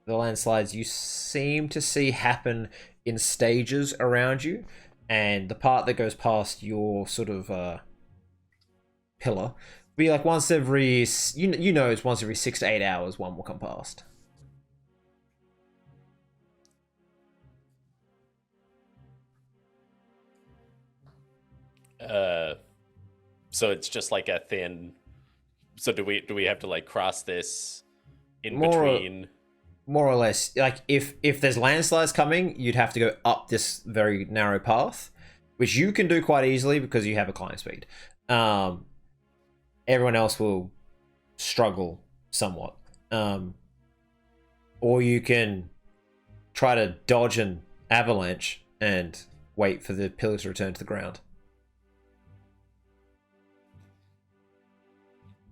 [SPEAKER 1] landslides you seem to see happen in stages around you, and the part that goes past your sort of pillar be like once every it's once every 6 to 8 hours one will come past.
[SPEAKER 4] So it's just like a thin. So do we have to like cross this in between?
[SPEAKER 1] More or less, like if there's landslides coming, you'd have to go up this very narrow path, which you can do quite easily because you have a climb speed. Everyone else will struggle somewhat. Or you can try to dodge an avalanche and wait for the pillar to return to the ground.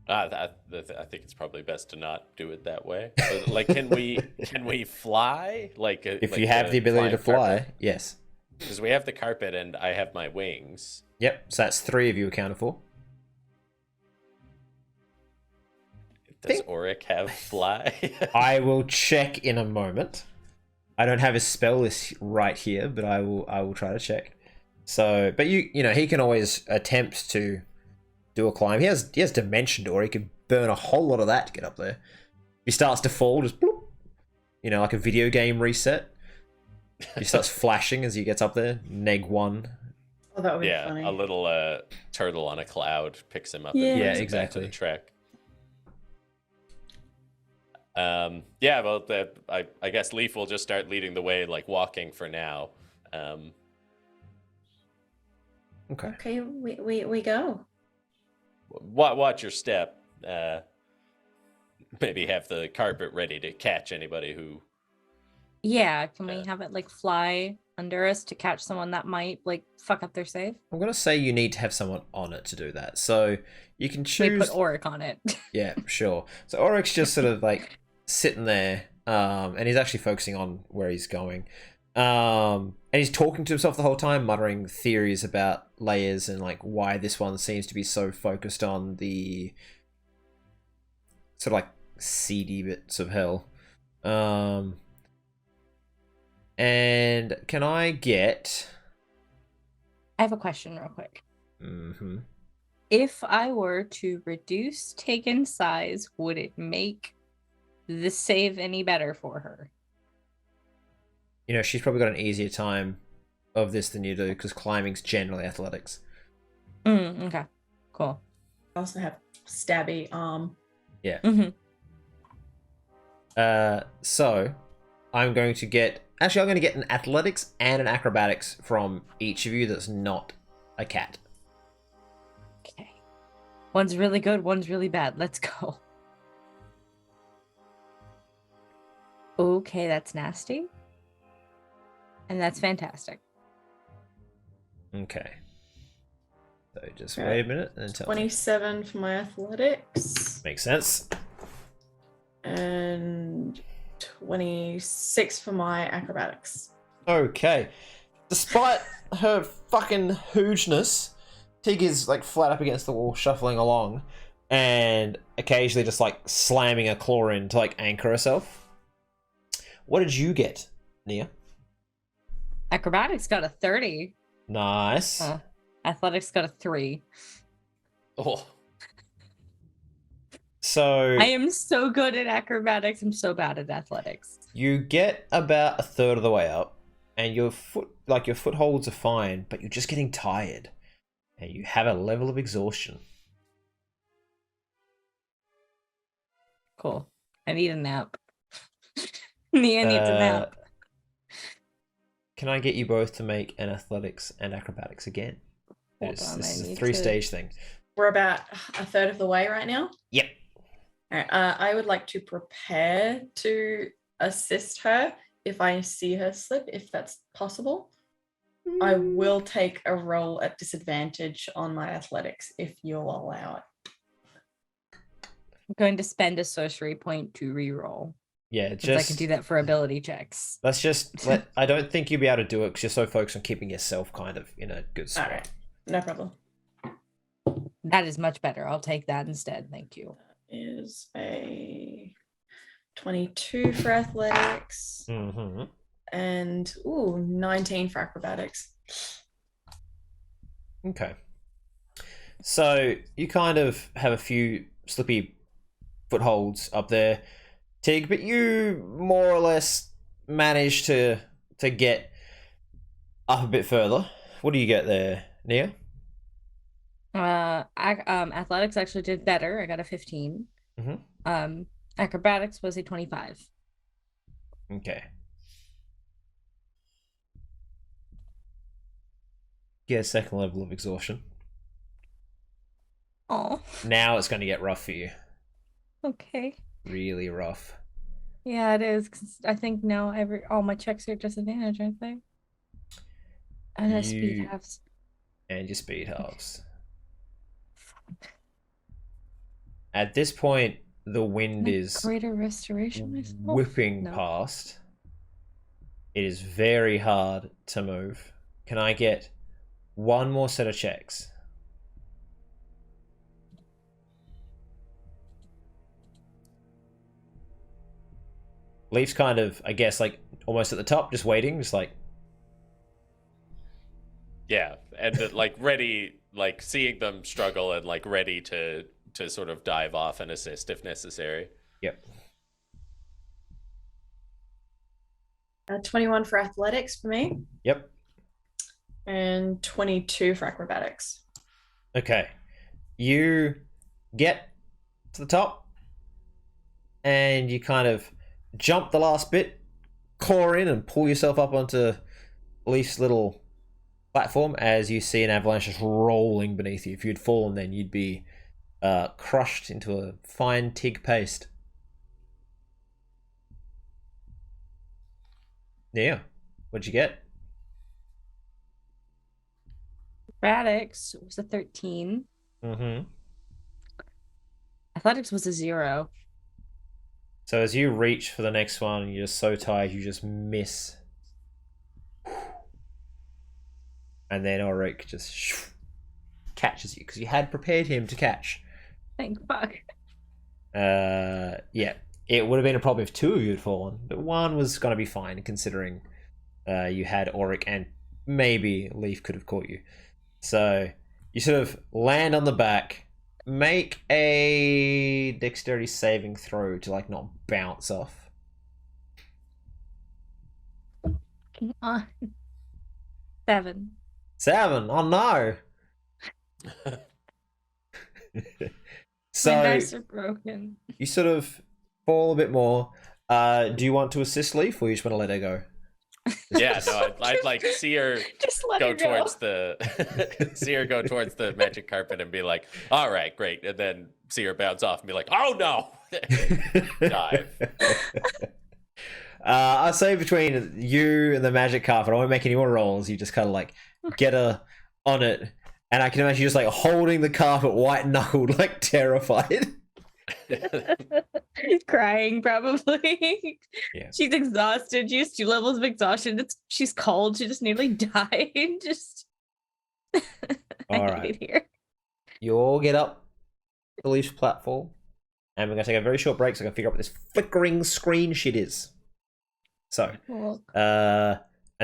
[SPEAKER 4] I think it's probably best to not do it that way. But, like, can we fly? Like,
[SPEAKER 1] if you have the ability to fly, yes.
[SPEAKER 4] Because we have the carpet and I have my wings.
[SPEAKER 1] Yep. So that's 3 of you accounted for.
[SPEAKER 4] Does Oric have fly?
[SPEAKER 1] I will check in a moment. I don't have his spell list right here, but I will try to check. So, but you know, he can always attempt to do a climb. He has dimension door. He could burn a whole lot of that to get up there. If he starts to fall, just bloop, like a video game reset. He starts flashing as he gets up there. -1.
[SPEAKER 2] Oh, that would be funny.
[SPEAKER 4] A little turtle on a cloud picks him up.
[SPEAKER 2] Yeah.
[SPEAKER 4] And
[SPEAKER 1] Yeah,
[SPEAKER 4] brings him back to
[SPEAKER 1] exactly.
[SPEAKER 4] the track. I guess Leaf will just start leading the way, like walking for now.
[SPEAKER 1] Okay.
[SPEAKER 2] Okay, we go.
[SPEAKER 4] Watch your step. Maybe have the carpet ready to catch anybody who.
[SPEAKER 3] Yeah, can we have it like fly under us to catch someone that might like fuck up their save?
[SPEAKER 1] I'm gonna say you need to have someone on it to do that. So you can
[SPEAKER 3] We
[SPEAKER 1] choose.
[SPEAKER 3] put Auric on it.
[SPEAKER 1] Yeah, sure. So Auric's just sort of like sitting there, and he's actually focusing on where he's going. And he's talking to himself the whole time, muttering theories about layers and like why this one seems to be so focused on the sort of like seedy bits of hell. And can I get?
[SPEAKER 3] I have a question real quick.
[SPEAKER 1] Mm-hmm.
[SPEAKER 3] If I were to reduce taken size, would it make the save any better for her?
[SPEAKER 1] She's probably got an easier time of this than you do because climbing's generally athletics.
[SPEAKER 3] Okay, cool.
[SPEAKER 2] I also have stabby arm.
[SPEAKER 1] Yeah.
[SPEAKER 3] Mm-hmm.
[SPEAKER 1] So I'm going to get an athletics and an acrobatics from each of you that's not a cat.
[SPEAKER 3] Okay. One's really good, one's really bad. Let's go. Okay, that's nasty. And that's fantastic.
[SPEAKER 1] Okay. So just
[SPEAKER 2] Right.
[SPEAKER 1] wait a minute and tell me.
[SPEAKER 2] 27 for my athletics
[SPEAKER 1] Makes sense.
[SPEAKER 2] and 26 for my acrobatics.
[SPEAKER 1] Okay. Despite her fucking hugeness, Tig is like flat up against the wall, shuffling along, and occasionally just like slamming a claw in to like anchor herself. What did you get, Nia?
[SPEAKER 3] Acrobatics got a 30.
[SPEAKER 1] Nice.
[SPEAKER 3] Athletics got a 3.
[SPEAKER 4] Oh,
[SPEAKER 1] So
[SPEAKER 3] I am so good at acrobatics. I'm so bad at athletics.
[SPEAKER 1] you get about a third of the way up, and your footholds are fine, but you're just getting tired, and you have a level of exhaustion.
[SPEAKER 3] Cool. I need a nap. Nia needs a nap.
[SPEAKER 1] Can I get you both to make an athletics and acrobatics again?
[SPEAKER 3] Hold
[SPEAKER 1] This
[SPEAKER 3] on,
[SPEAKER 1] is
[SPEAKER 3] I
[SPEAKER 1] a
[SPEAKER 3] need
[SPEAKER 1] 3-stage thing.
[SPEAKER 2] We're about a third of the way right now.
[SPEAKER 1] Yep.
[SPEAKER 2] All right, I would like to prepare to assist her if I see her slip, if that's possible. I will take a roll at disadvantage on my athletics if you'll allow it.
[SPEAKER 3] I'm going to spend a sorcery point to reroll.
[SPEAKER 1] Yeah,
[SPEAKER 3] Since
[SPEAKER 1] just
[SPEAKER 3] I can do that for ability checks.
[SPEAKER 1] let's just let. I don't think you'll be able to do it because you're so focused on keeping yourself kind of in a good spot.
[SPEAKER 2] All right, no problem.
[SPEAKER 3] That is much better. I'll take that instead. Thank you.
[SPEAKER 2] Is a 22 for athletics
[SPEAKER 1] Mm-hmm.
[SPEAKER 2] and 19 for acrobatics.
[SPEAKER 1] Okay. So you kind of have a few slippy footholds up there, Tig, but you more or less manage to get up a bit further. What do you get there, Nia?
[SPEAKER 3] Athletics actually did better. I got a 15.
[SPEAKER 1] Mm-hmm.
[SPEAKER 3] Acrobatics was a 25.
[SPEAKER 1] Okay. Get a second level of exhaustion.
[SPEAKER 3] Oh,
[SPEAKER 1] Now it's going to get rough for you.
[SPEAKER 3] okay.
[SPEAKER 1] Really rough.
[SPEAKER 3] Yeah, it is. 'Cause I think now all my checks are at disadvantage, aren't they? And I speed
[SPEAKER 1] You-
[SPEAKER 3] halves.
[SPEAKER 1] And your speed halves. At this point, the wind is
[SPEAKER 3] Greater restoration myself?
[SPEAKER 1] whipping
[SPEAKER 3] No.
[SPEAKER 1] past. It is very hard to move. Can I get one more set of checks? Leaf's kind of, I guess, like almost at the top, just waiting, just like,
[SPEAKER 4] yeah, and like ready like seeing them struggle and like ready to sort of dive off and assist if necessary.
[SPEAKER 1] Yep.
[SPEAKER 2] 21 for athletics for me.
[SPEAKER 1] Yep.
[SPEAKER 2] And 22 for acrobatics.
[SPEAKER 1] Okay. You get to the top and you kind of jump the last bit, claw in and pull yourself up onto Leaf's little platform as you see an avalanche just rolling beneath you. If you'd fallen then you'd be crushed into a fine TIG paste. Yeah. What'd you get?
[SPEAKER 3] Acrobatics was a 13.
[SPEAKER 1] Mm-hmm.
[SPEAKER 3] Athletics was a 0.
[SPEAKER 1] So as you reach for the next one, you're just so tired, you just miss. And then Ulrich just catches you because you had prepared him to catch.
[SPEAKER 3] Thank fuck.
[SPEAKER 1] Yeah, it would have been a problem if two of you had fallen, but one was going to be fine considering you had Ulrich and maybe Leaf could have caught you. So you sort of land on the back, make a dexterity saving throw to like not bounce off.
[SPEAKER 3] Come on. 7.
[SPEAKER 1] 7. Oh no.
[SPEAKER 3] My
[SPEAKER 1] So
[SPEAKER 3] dice are broken.
[SPEAKER 1] you sort of fall a bit more. Do you want to assist Leaf or you just want to let her go?
[SPEAKER 4] Yeah, no, I'd like see her
[SPEAKER 3] Just let
[SPEAKER 4] go
[SPEAKER 3] her go.
[SPEAKER 4] towards the see her go towards the magic carpet and be like, all right, great, and then see her bounce off and be like, oh no. Dive.
[SPEAKER 1] I'll say between you and the magic carpet, I won't make any more rolls. You just kind of like get her on it, and I can imagine you just like holding the carpet, white knuckled, like terrified.
[SPEAKER 3] Crying probably.
[SPEAKER 1] Yeah.
[SPEAKER 3] She's exhausted. She has 2 levels of exhaustion. She's cold. She just nearly died. Just I
[SPEAKER 1] All
[SPEAKER 3] hate
[SPEAKER 1] right.
[SPEAKER 3] it here.
[SPEAKER 1] You all get up the Leaf's platform, and we're gonna take a very short break so I can figure out what this flickering screen shit is. So,
[SPEAKER 3] Cool.
[SPEAKER 1] and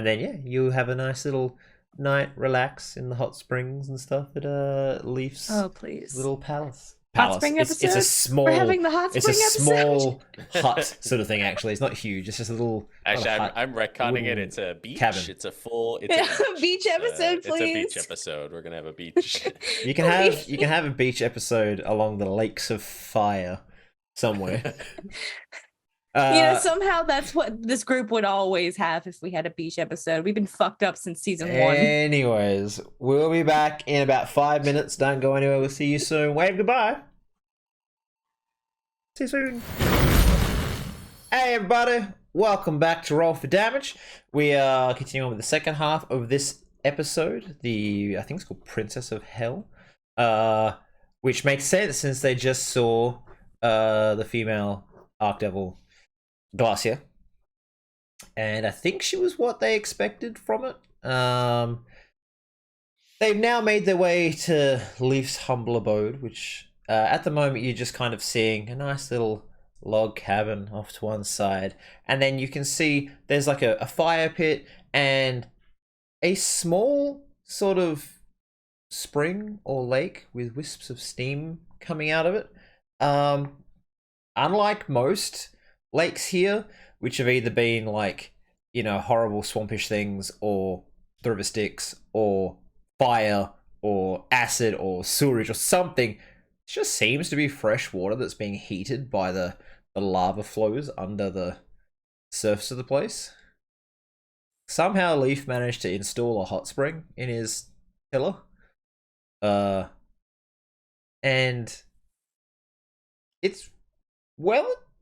[SPEAKER 1] then yeah, you have a nice little night, relax in the hot springs and stuff at Leaf's
[SPEAKER 3] Oh please.
[SPEAKER 1] little palace.
[SPEAKER 3] Hot spring
[SPEAKER 1] It's a
[SPEAKER 3] episode?
[SPEAKER 1] small.
[SPEAKER 3] We're having the hot
[SPEAKER 1] It's a
[SPEAKER 3] spring episode.
[SPEAKER 1] small hut sort of thing. Actually, it's not huge. It's just a little.
[SPEAKER 4] Actually,
[SPEAKER 1] hut.
[SPEAKER 4] I'm retconning it.
[SPEAKER 1] wooden
[SPEAKER 4] It's a beach.
[SPEAKER 1] cabin.
[SPEAKER 4] It's a full. It's
[SPEAKER 3] Yeah,
[SPEAKER 4] a
[SPEAKER 3] beach episode,
[SPEAKER 4] It's a beach
[SPEAKER 3] please.
[SPEAKER 4] episode. We're gonna have a beach.
[SPEAKER 1] You can have a beach episode along the lakes of fire somewhere.
[SPEAKER 3] Somehow that's what this group would always have if we had a beach episode. We've been fucked up since season 1.
[SPEAKER 1] Anyways, we'll be back in about 5 minutes. Don't go anywhere. We'll see you soon. Wave goodbye. See you soon. Hey everybody, welcome back to Roll for Damage. We are continuing on with the second half of this episode. I think it's called Princess of Hell, which makes sense since they just saw the female Archdevil Glacia, and I think she was what they expected from it. They've now made their way to Leaf's humble abode, which at the moment you're just kind of seeing a nice little log cabin off to one side, and then you can see there's like a fire pit and a small sort of spring or lake with wisps of steam coming out of it. Unlike most lakes here, which have either been like, horrible swampish things or river Styx or fire or acid or sewerage or something, it just seems to be fresh water that's being heated by the lava flows under the surface of the place. Somehow Leaf managed to install a hot spring in his pillar. And it's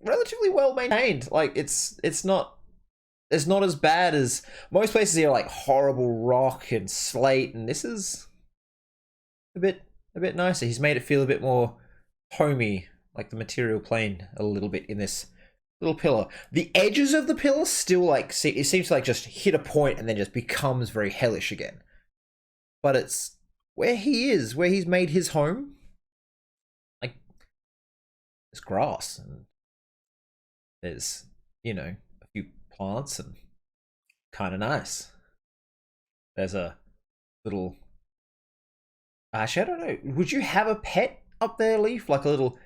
[SPEAKER 1] relatively well maintained. Like it's not as bad as most places here, like horrible rock and slate, and this is a bit nicer. He's made it feel a bit more homey, like the material plane a little bit in this little pillar. The edges of the pillar still it seems to like just hit a point and then just becomes very hellish again. But it's where he's made his home. Like there's grass and there's, a few plants and kind of nice. There's a little Actually, I don't know. Would you have a pet up there, Leaf? Like a little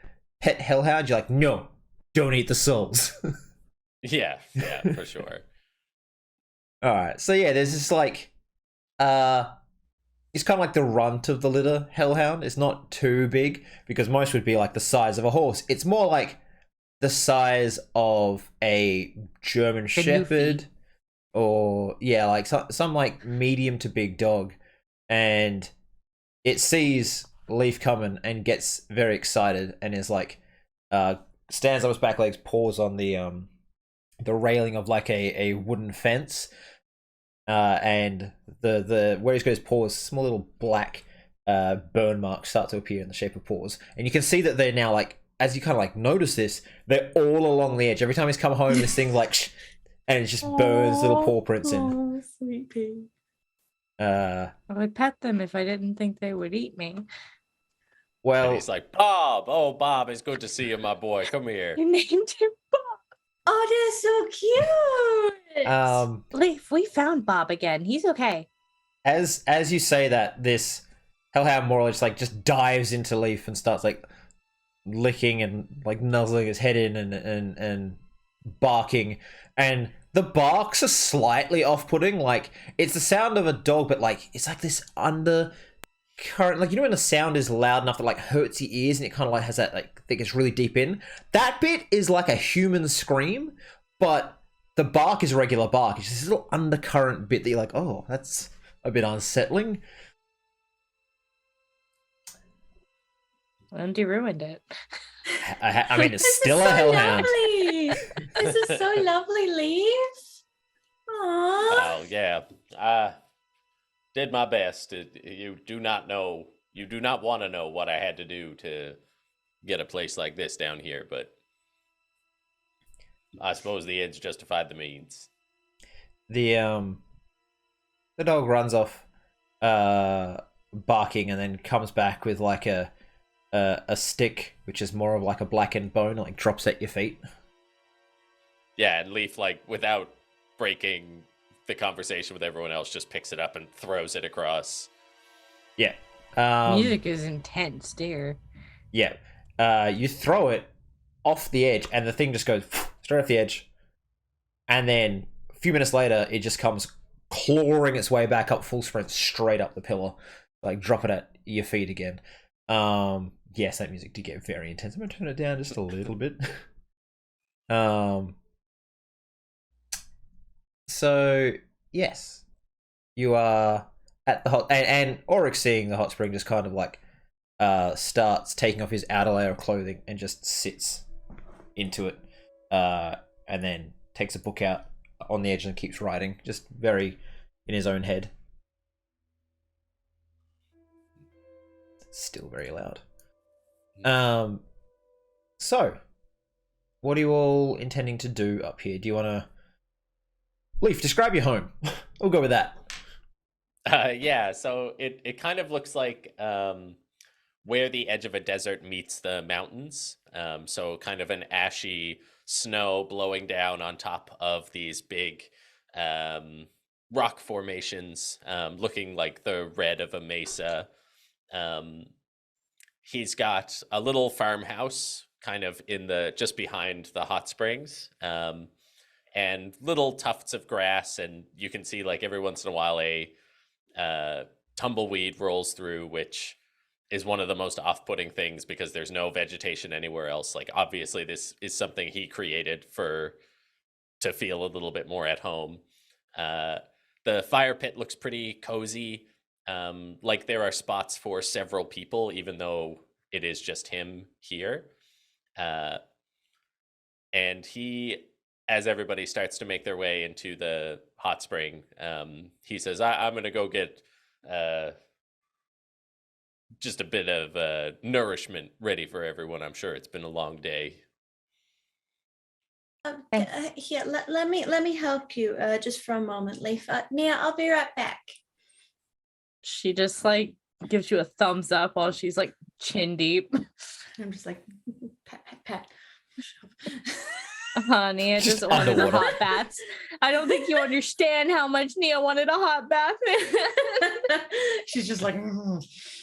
[SPEAKER 1] pet hellhound? You're like, no, don't eat the souls.
[SPEAKER 4] Yeah, for sure.
[SPEAKER 1] All right. So yeah, there's this like, it's kind of like the runt of the litter hellhound. It's not too big because most would be like the size of a horse. It's more like the size of a German Shepherd, or yeah, like some like medium to big dog, and it sees Leaf coming and gets very excited and is like, stands on its back legs, paws on the railing of like a wooden fence, and the where he's got his paws, small little black burn marks start to appear in the shape of paws, and you can see that they're now like, as you kind of like notice this, they're all along the edge. Every time he's come home, this thing like, and it just burns little paw prints in.
[SPEAKER 2] Oh, sweet pig.
[SPEAKER 3] I would pet them if I didn't think they would eat me.
[SPEAKER 1] Well,
[SPEAKER 4] And he's like, Bob. Oh, Bob, it's good to see you, my boy. Come here.
[SPEAKER 3] You named him Bob.
[SPEAKER 2] Oh, they're so cute.
[SPEAKER 3] Leaf, we found Bob again. He's okay.
[SPEAKER 1] as you say that, this hellhound more or less like just dives into Leaf and starts like licking and like nuzzling his head in and barking, and the barks are slightly off-putting. Like, it's the sound of a dog, but like it's like this undercurrent, like, you know when the sound is loud enough that like hurts your ears, and it kind of like has that like, that gets really deep in. That bit is like a human scream, but the bark is a regular bark. It's just this little undercurrent bit that you're like, oh, that's a bit unsettling.
[SPEAKER 3] Andy ruined it.
[SPEAKER 1] I mean, it's
[SPEAKER 2] This
[SPEAKER 1] still
[SPEAKER 2] is
[SPEAKER 1] a
[SPEAKER 2] so
[SPEAKER 1] hellhound.
[SPEAKER 2] lovely. This is so lovely, Leaf. Aww.
[SPEAKER 4] Oh, yeah. I did my best. You do not want to know what I had to do to get a place like this down here, but I suppose the ends justified the means.
[SPEAKER 1] The dog runs off, barking, and then comes back with like a stick, which is more of like a blackened bone, like drops at your feet.
[SPEAKER 4] Yeah, and Leaf, like, without breaking the conversation with everyone else, just picks it up and throws it across.
[SPEAKER 1] Yeah.
[SPEAKER 3] Music is intense, dear.
[SPEAKER 1] Yeah. You throw it off the edge, and the thing just goes straight off the edge. And then a few minutes later, it just comes clawing its way back up full sprint straight up the pillar, like drop it at your feet again. Yes, that music did get very intense. I'm gonna turn it down just a little bit. So yes, you are at the hot, and Oryx, seeing the hot spring, just kind of like starts taking off his outer layer of clothing and just sits into it, and then takes a book out on the edge and keeps writing, just very in his own head. Still very loud. So what are you all intending to do up here? Do you want to... Leaf, describe your home. We'll go with that.
[SPEAKER 4] Yeah, so it kind of looks like where the edge of a desert meets the mountains. So kind of an ashy snow blowing down on top of these big rock formations, looking like the red of a mesa. He's got a little farmhouse kind of in the just behind the hot springs, and little tufts of grass, and you can see like every once in a while a tumbleweed rolls through, which is one of the most off-putting things because there's no vegetation anywhere else. Like, obviously this is something he created to feel a little bit more at home. The fire pit looks pretty cozy. Like there are spots for several people, even though it is just him here. And he, as everybody starts to make their way into the hot spring, he says, I'm going to go get just a bit of nourishment ready for everyone. I'm sure it's been a long day.
[SPEAKER 2] Here, let me help you just for a moment, Leaf. Nia, I'll be right back.
[SPEAKER 3] She just like gives you a thumbs up while she's like chin deep.
[SPEAKER 2] I'm just like pat pat pat.
[SPEAKER 3] Nia
[SPEAKER 1] Just
[SPEAKER 3] just wanted a
[SPEAKER 1] underwater.
[SPEAKER 3] hot bath. I don't think you understand how much Nia wanted a hot bath.
[SPEAKER 2] She's just like,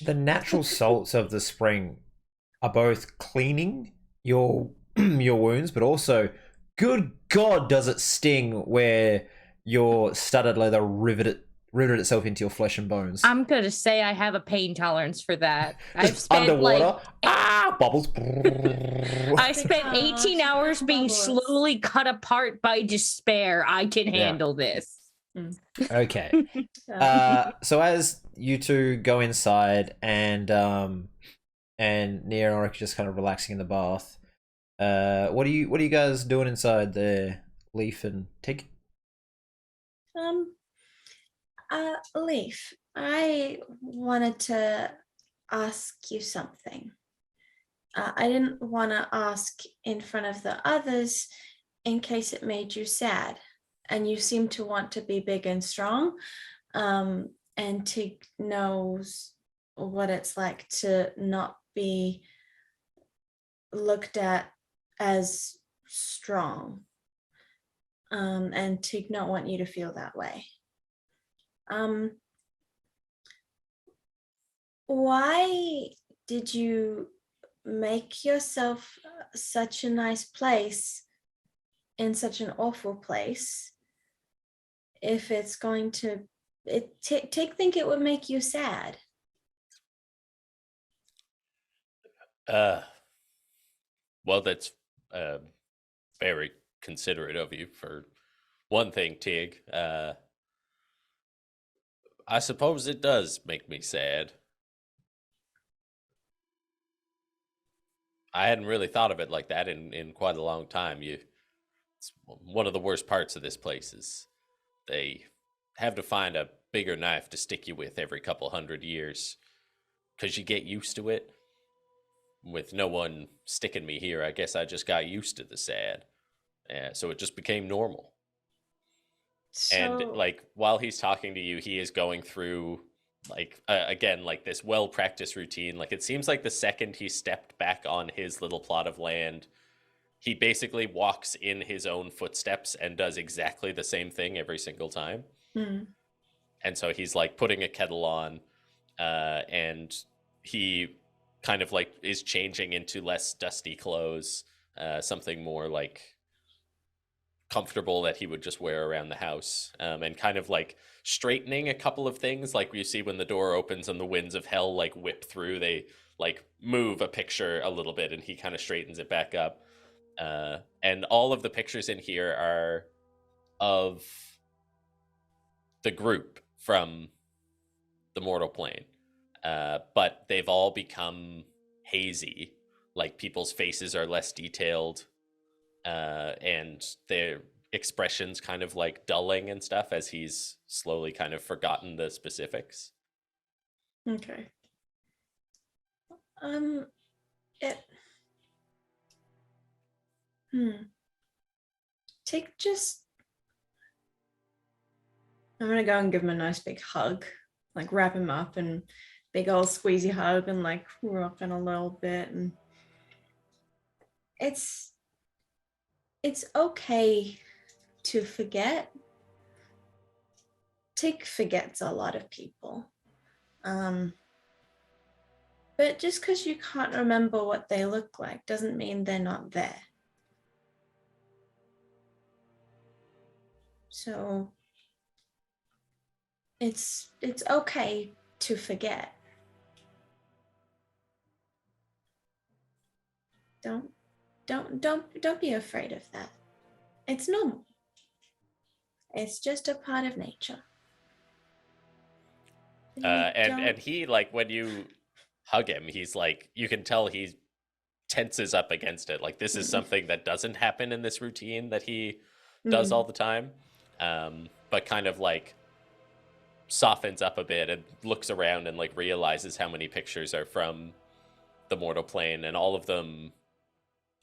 [SPEAKER 1] The natural salts of the spring are both cleaning your your wounds, but also, good God, does it sting where your studded leather riveted itself into your flesh and bones.
[SPEAKER 3] I'm gonna say I have a pain tolerance for that. I've
[SPEAKER 1] Just
[SPEAKER 3] spent
[SPEAKER 1] underwater, bubbles.
[SPEAKER 3] I spent 18 hours being
[SPEAKER 2] bubbles.
[SPEAKER 3] slowly cut apart by despair. I can handle this.
[SPEAKER 1] Okay. So as you two go inside and Nia and Oric just kind of relaxing in the bath, what are you guys doing inside there, Leaf and Tig?
[SPEAKER 2] Leaf, I wanted to ask you something. I didn't want to ask in front of the others in case it made you sad. And you seem to want to be big and strong. And Tig knows what it's like to not be looked at as strong. And Tig not want you to feel that way. Why did you make yourself such a nice place in such an awful place if it's going to think it would make you sad?
[SPEAKER 4] Well, that's very considerate of you. For one thing, Tig, I suppose it does make me sad. I hadn't really thought of it like that in quite a long time. It's one of the worst parts of this place is they have to find a bigger knife to stick you with every couple hundred years because you get used to it. With no one sticking me here, I guess I just got used to the sad. So it just became normal. And like while he's talking to you, he is going through like again like this well-practiced routine. Like it seems like the second he stepped back on his little plot of land, he basically walks in his own footsteps and does exactly the same thing every single time. And so he's like putting a kettle on, and he kind of like is changing into less dusty clothes, something more like comfortable that he would just wear around the house, and kind of like straightening a couple of things like you see when the door opens and the winds of hell like whip through, they like move a picture a little bit and he kind of straightens it back up, and all of the pictures in here are of the group from the mortal plane, but they've all become hazy, like people's faces are less detailed, and their expressions kind of like dulling and stuff as he's slowly kind of forgotten the specifics.
[SPEAKER 2] Okay. I'm gonna go and give him a nice big hug, like wrap him up and big old squeezy hug and like rock him a little bit. And it's okay to forget. Tig forgets a lot of people. But just because you can't remember what they look like doesn't mean they're not there. So it's okay to forget. Don't be afraid of that. It's normal. It's just a part of nature.
[SPEAKER 4] And he, like, when you hug him, he's like, you can tell he tenses up against it. Like, this is something that doesn't happen in this routine that he does all the time, but kind of like softens up a bit and looks around and like realizes how many pictures are from the mortal plane, and all of them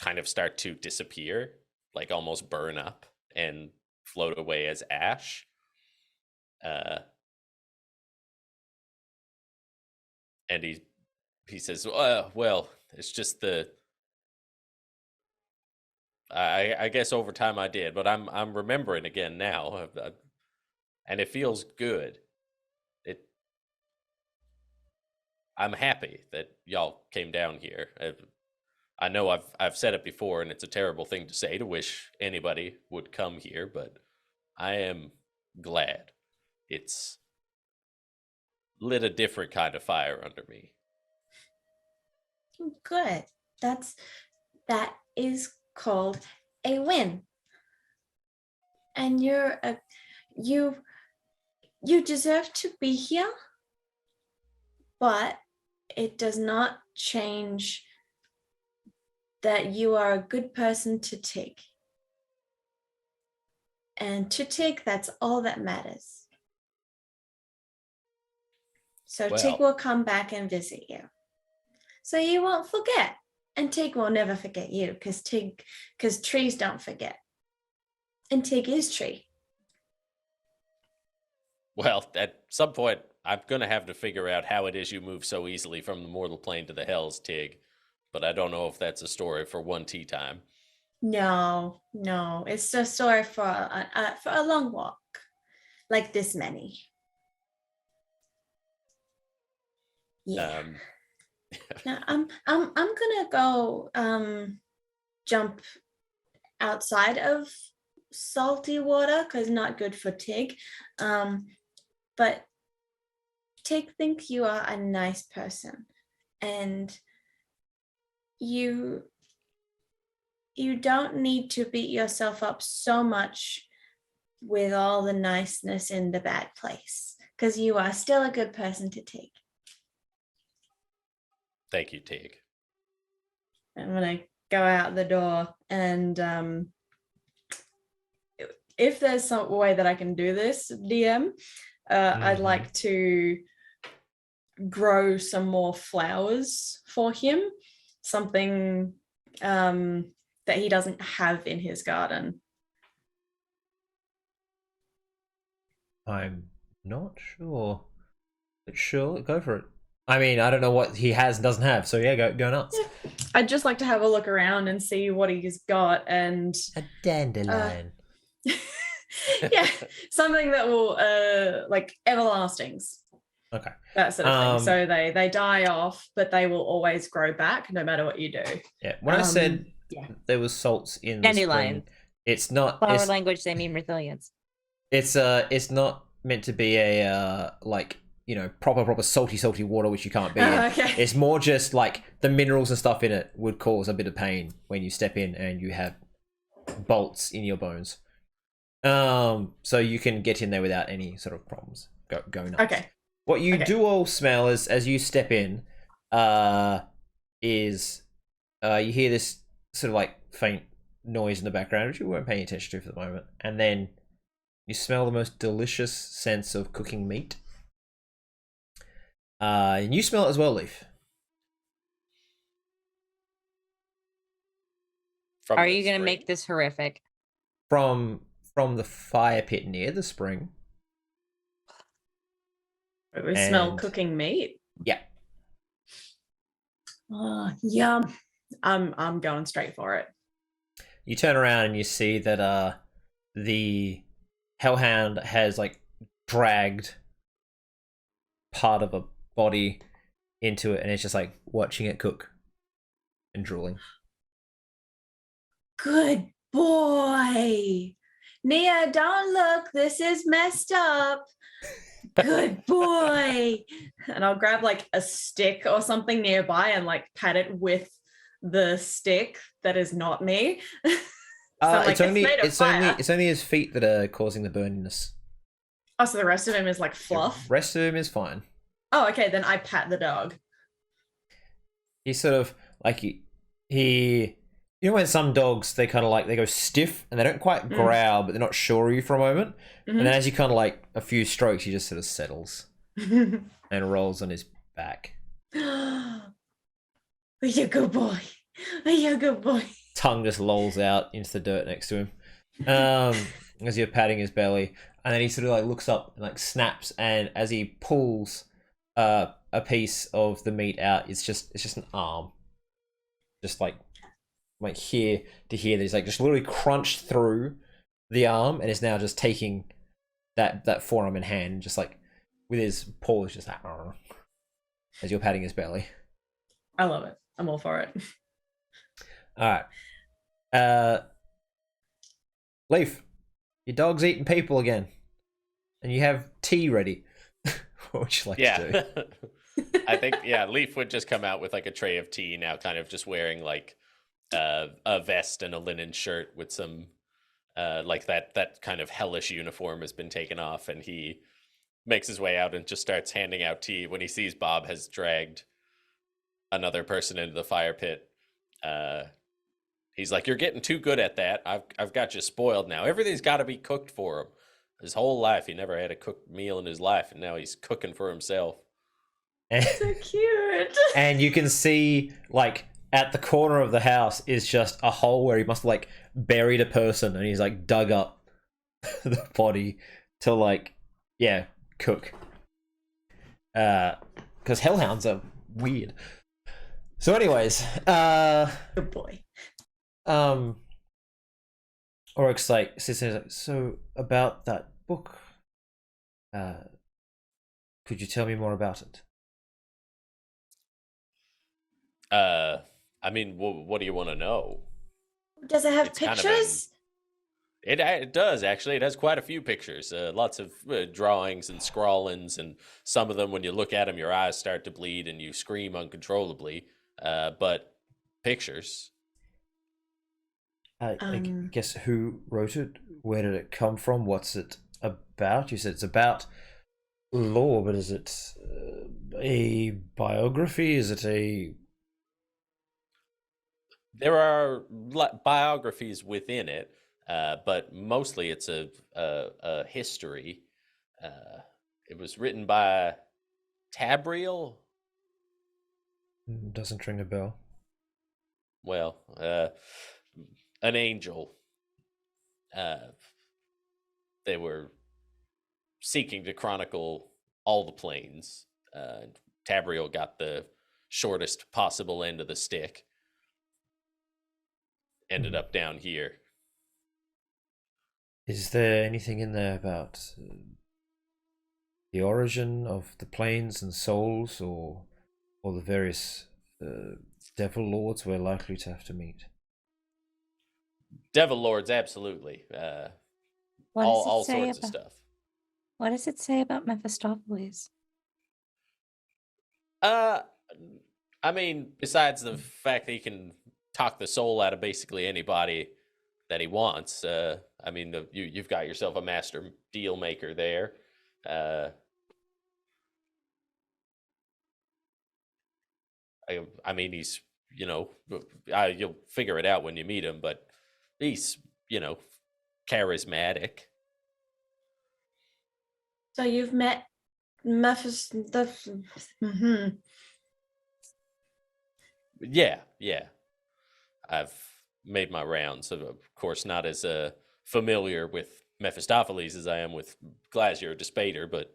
[SPEAKER 4] kind of start to disappear, like almost burn up and float away as ash. And he says, well, it's just the I guess over time I did, but I'm remembering again now, and it feels good. I'm happy that y'all came down here. I know I've said it before, and it's a terrible thing to say to wish anybody would come here, but I am glad. It's lit a different kind of fire under me.
[SPEAKER 2] Good. That is called a win. And you deserve to be here, but it does not change that you are a good person to take. And to take, that's all that matters. So
[SPEAKER 4] Well.
[SPEAKER 2] Tig will come back and visit you. So you won't forget. And Tig will never forget you, because trees don't forget. And Tig is tree.
[SPEAKER 4] Well, at some point, I'm going to have to figure out how it is you move so easily from the mortal plane to the hells, Tig. But I don't know if that's a story for one tea time.
[SPEAKER 2] No, it's a story for a long walk, like this many. Yeah. Now I'm gonna go jump outside of salty water because not good for Tig. But Tig thinks you are a nice person, and you don't need to beat yourself up so much with all the niceness in the bad place, because you are still a good person to take.
[SPEAKER 4] Thank you, Tig.
[SPEAKER 2] I'm gonna go out the door, and if there's some way that I can do this, DM, I'd like to grow some more flowers for him, something that he doesn't have in his garden.
[SPEAKER 1] I'm not sure, but sure, go for it. I mean, I don't know what he has and doesn't have, so yeah, go nuts.
[SPEAKER 2] Yeah. I'd just like to have a look around and see what he's got, and
[SPEAKER 1] a dandelion.
[SPEAKER 2] Yeah, something that will like everlastings.
[SPEAKER 1] Okay.
[SPEAKER 2] That sort of thing. So they die off, but they will always grow back no matter what you do.
[SPEAKER 1] Yeah. When I said there was salts in the spring, it's not
[SPEAKER 3] flower language, they mean resilience.
[SPEAKER 1] It's not meant to be a like, you know, proper salty water which you can't be in.
[SPEAKER 2] Okay.
[SPEAKER 1] It's more just like the minerals and stuff in it would cause a bit of pain when you step in and you have bolts in your bones. So you can get in there without any sort of problems. Go nuts.
[SPEAKER 2] Okay.
[SPEAKER 1] What you do all smell as you step in, is you hear this sort of like faint noise in the background, which you weren't paying attention to for the moment, and then you smell the most delicious sense of cooking meat. And you smell it as well, Leaf.
[SPEAKER 3] Are you going to make this horrific?
[SPEAKER 1] From the fire pit near the spring.
[SPEAKER 2] We smell cooking meat.
[SPEAKER 1] Yeah.
[SPEAKER 2] Oh, yum. I'm going straight for it.
[SPEAKER 1] You turn around and you see that the hellhound has like dragged part of a body into it, and it's just like watching it cook and drooling.
[SPEAKER 2] Good boy. Nia, don't look. This is messed up. Good boy. And I'll grab like a stick or something nearby and like pat it with the stick that is not me.
[SPEAKER 1] It's only his feet that are causing the burniness.
[SPEAKER 2] Oh, so the rest of him is like fluff?
[SPEAKER 1] The rest of him is fine.
[SPEAKER 2] Oh, okay, then I pat the dog.
[SPEAKER 1] He's sort of like he you know when some dogs they kind of like they go stiff and they don't quite growl but they're not sure of you for a moment, and then as you kind of like a few strokes he just sort of settles and rolls on his back.
[SPEAKER 2] You're a good boy. You're a good boy.
[SPEAKER 1] Tongue just lolls out into the dirt next to him as you're patting his belly, and then he sort of like looks up and like snaps, and as he pulls a piece of the meat out, it's just an arm, just like like here to here that he's like just literally crunched through the arm and is now just taking that forearm in hand, just like with his paws, just like as you're patting his belly.
[SPEAKER 2] I love it. I'm all for it.
[SPEAKER 1] All right, Leaf, your dog's eating people again, and you have tea ready. What would you like to do?
[SPEAKER 4] I think Leaf would just come out with like a tray of tea now, kind of just wearing like a vest and a linen shirt with some like that kind of hellish uniform has been taken off, and he makes his way out and just starts handing out tea when he sees Bob has dragged another person into the fire pit. He's like, "You're getting too good at that. I've got you spoiled now. Everything's got to be cooked for him. His whole life, he never had a cooked meal in his life, and now he's cooking for himself."
[SPEAKER 2] So cute.
[SPEAKER 1] And you can see, like, at the corner of the house is just a hole where he must have, like, buried a person, and he's, like, dug up the body to, like, cook. Because hellhounds are weird. So anyways,
[SPEAKER 2] Good boy.
[SPEAKER 1] Oryx like sits there like, so about that book, could you tell me more about it?
[SPEAKER 4] I mean, what do you want to know?
[SPEAKER 2] Does it have
[SPEAKER 4] It's kind of
[SPEAKER 2] pictures?
[SPEAKER 4] It does, actually. It has quite a few pictures, lots of drawings and scrawlings, and some of them, when you look at them, your eyes start to bleed and you scream uncontrollably. But pictures.
[SPEAKER 1] I guess who wrote it? Where did it come from? What's it about? You said it's about lore, but is it a biography? Is it a...
[SPEAKER 4] There are biographies within it, but mostly it's a history. It was written by Tabriel.
[SPEAKER 1] Doesn't ring a bell.
[SPEAKER 4] Well, an angel. They were seeking to chronicle all the planes. Tabriel got the shortest possible end of the stick. Ended up down here.
[SPEAKER 1] Is there anything in there about the origin of the planes and souls, or the various devil lords we're likely to have to meet?
[SPEAKER 4] Devil lords, absolutely. All sorts of stuff.
[SPEAKER 3] What does it say about Mephistopheles?
[SPEAKER 4] I mean, besides the fact that he can talk the soul out of basically anybody that he wants. I mean, you've got yourself a master deal maker there. I mean, he's, you'll figure it out when you meet him, but he's, charismatic.
[SPEAKER 2] So you've met Mephistopheles.
[SPEAKER 4] Yeah. I've made my rounds. Of course, not as familiar with Mephistopheles as I am with Glazier or Despater, but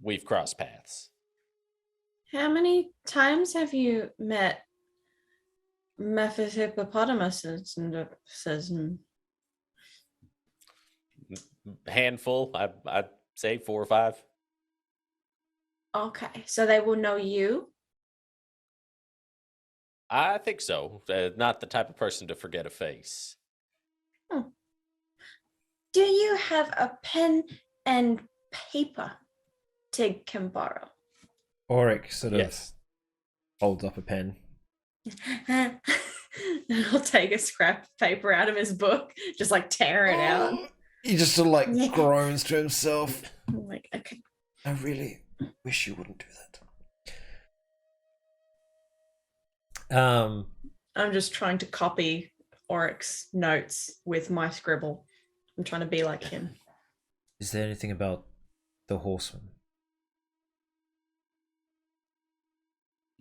[SPEAKER 4] we've crossed paths.
[SPEAKER 2] How many times have you met Mephistopheles?
[SPEAKER 4] Handful, I'd say 4 or 5.
[SPEAKER 2] Okay, so they will know you?
[SPEAKER 4] I think so. Not the type of person to forget a face.
[SPEAKER 2] Do you have a pen and paper Tig can borrow?
[SPEAKER 1] Oryx sort
[SPEAKER 4] Yes.
[SPEAKER 1] of holds up a pen.
[SPEAKER 2] And I'll take a scrap of paper out of his book, just like tear it out.
[SPEAKER 1] He just sort of like groans to himself.
[SPEAKER 2] I'm like, okay.
[SPEAKER 1] I really wish you wouldn't do that.
[SPEAKER 2] I'm just trying to copy Oryx notes with my scribble. I'm trying to be like him.
[SPEAKER 1] Is there anything about the horseman?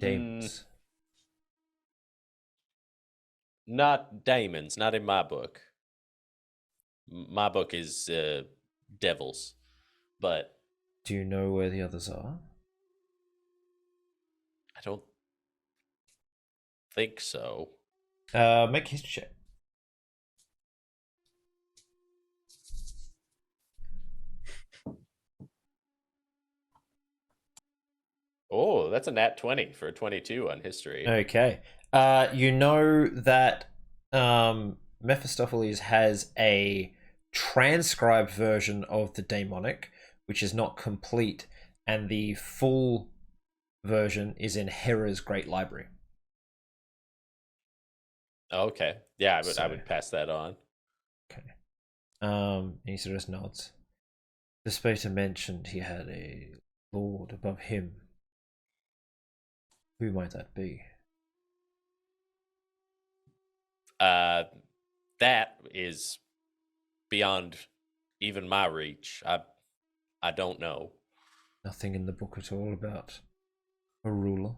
[SPEAKER 1] Daemons.
[SPEAKER 4] Not daemons, not in my book. My book is devils, but
[SPEAKER 1] Do you know where the others are?
[SPEAKER 4] I don't think so.
[SPEAKER 1] Make a history check.
[SPEAKER 4] Oh, that's a nat 20 for a 22 on history.
[SPEAKER 1] Okay. You know that Mephistopheles has a transcribed version of the demonic, which is not complete, and the full version is in Hera's Great Library.
[SPEAKER 4] Okay. Yeah, I
[SPEAKER 1] So-
[SPEAKER 4] would pass that on.
[SPEAKER 1] Okay. And he sort of just nods. The Spater mentioned he had a lord above him. Who might that be?
[SPEAKER 4] That is beyond even my reach. I don't know.
[SPEAKER 1] Nothing in the book at all about a ruler.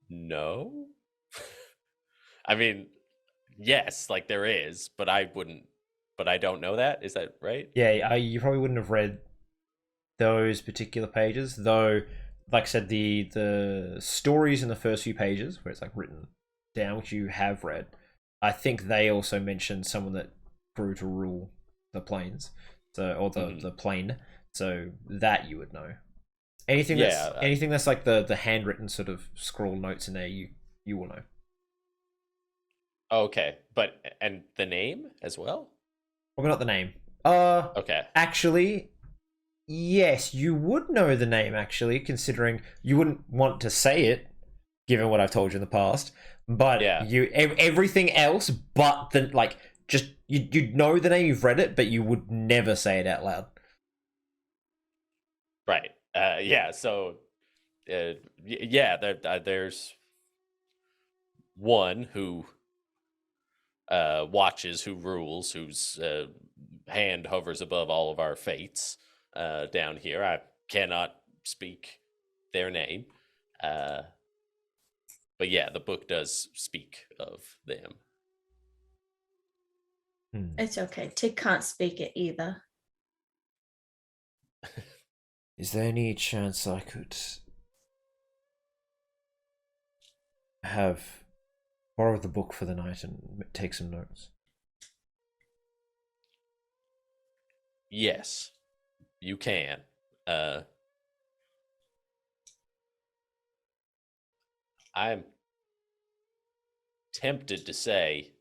[SPEAKER 4] No. I mean, yes, like there is, but I don't know that. Is that right?
[SPEAKER 1] Yeah, you probably wouldn't have read those particular pages, though. Like I said, the stories in the first few pages, where it's like written down, which you have read, I think they also mentioned someone that grew to rule the plains, or the plane. So that you would know. Anything that's like the handwritten sort of scroll notes in there, you will know.
[SPEAKER 4] Okay, and the name as well?
[SPEAKER 1] Probably not the name.
[SPEAKER 4] Okay.
[SPEAKER 1] Actually, yes, you would know the name, actually, considering you wouldn't want to say it, given what I've told you in the past. But
[SPEAKER 4] Yeah.
[SPEAKER 1] everything else, but you'd know the name, you've read it, but you would never say it out loud.
[SPEAKER 4] Right. Yeah. So, there's one who watches, who rules, whose hand hovers above all of our fates down here. I cannot speak their name, but yeah, the book does speak of them.
[SPEAKER 2] It's okay. Tig can't speak it either.
[SPEAKER 1] Is there any chance I could borrow the book for the night and take some notes?
[SPEAKER 4] Yes, you can. I'm tempted to say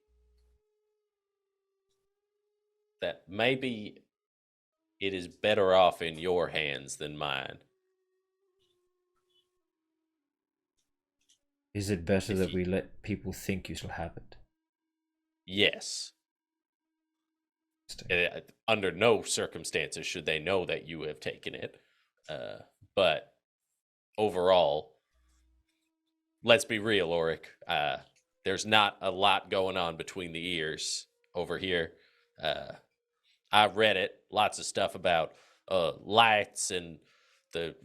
[SPEAKER 4] that maybe it is better off in your hands than mine.
[SPEAKER 1] Is it better
[SPEAKER 4] If
[SPEAKER 1] that
[SPEAKER 4] you-
[SPEAKER 1] we let people think you still have it?
[SPEAKER 4] Yes. Under no circumstances should they know that you have taken it. But overall, let's be real, Auric. There's not a lot going on between the ears over here. I read it, lots of stuff about lights and the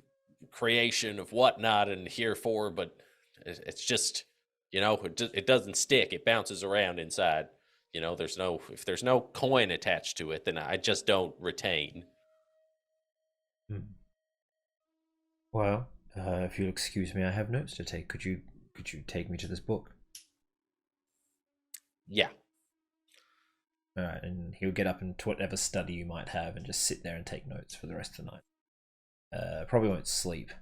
[SPEAKER 4] creation of whatnot and herefor, but it's just, it doesn't stick. It bounces around inside. If there's no coin attached to it, then I just don't retain.
[SPEAKER 1] Well, if you'll excuse me, I have notes to take. Could you take me to this book?
[SPEAKER 4] Yeah.
[SPEAKER 1] All right, and he'll get up into whatever study you might have and just sit there and take notes for the rest of the night. Probably won't sleep,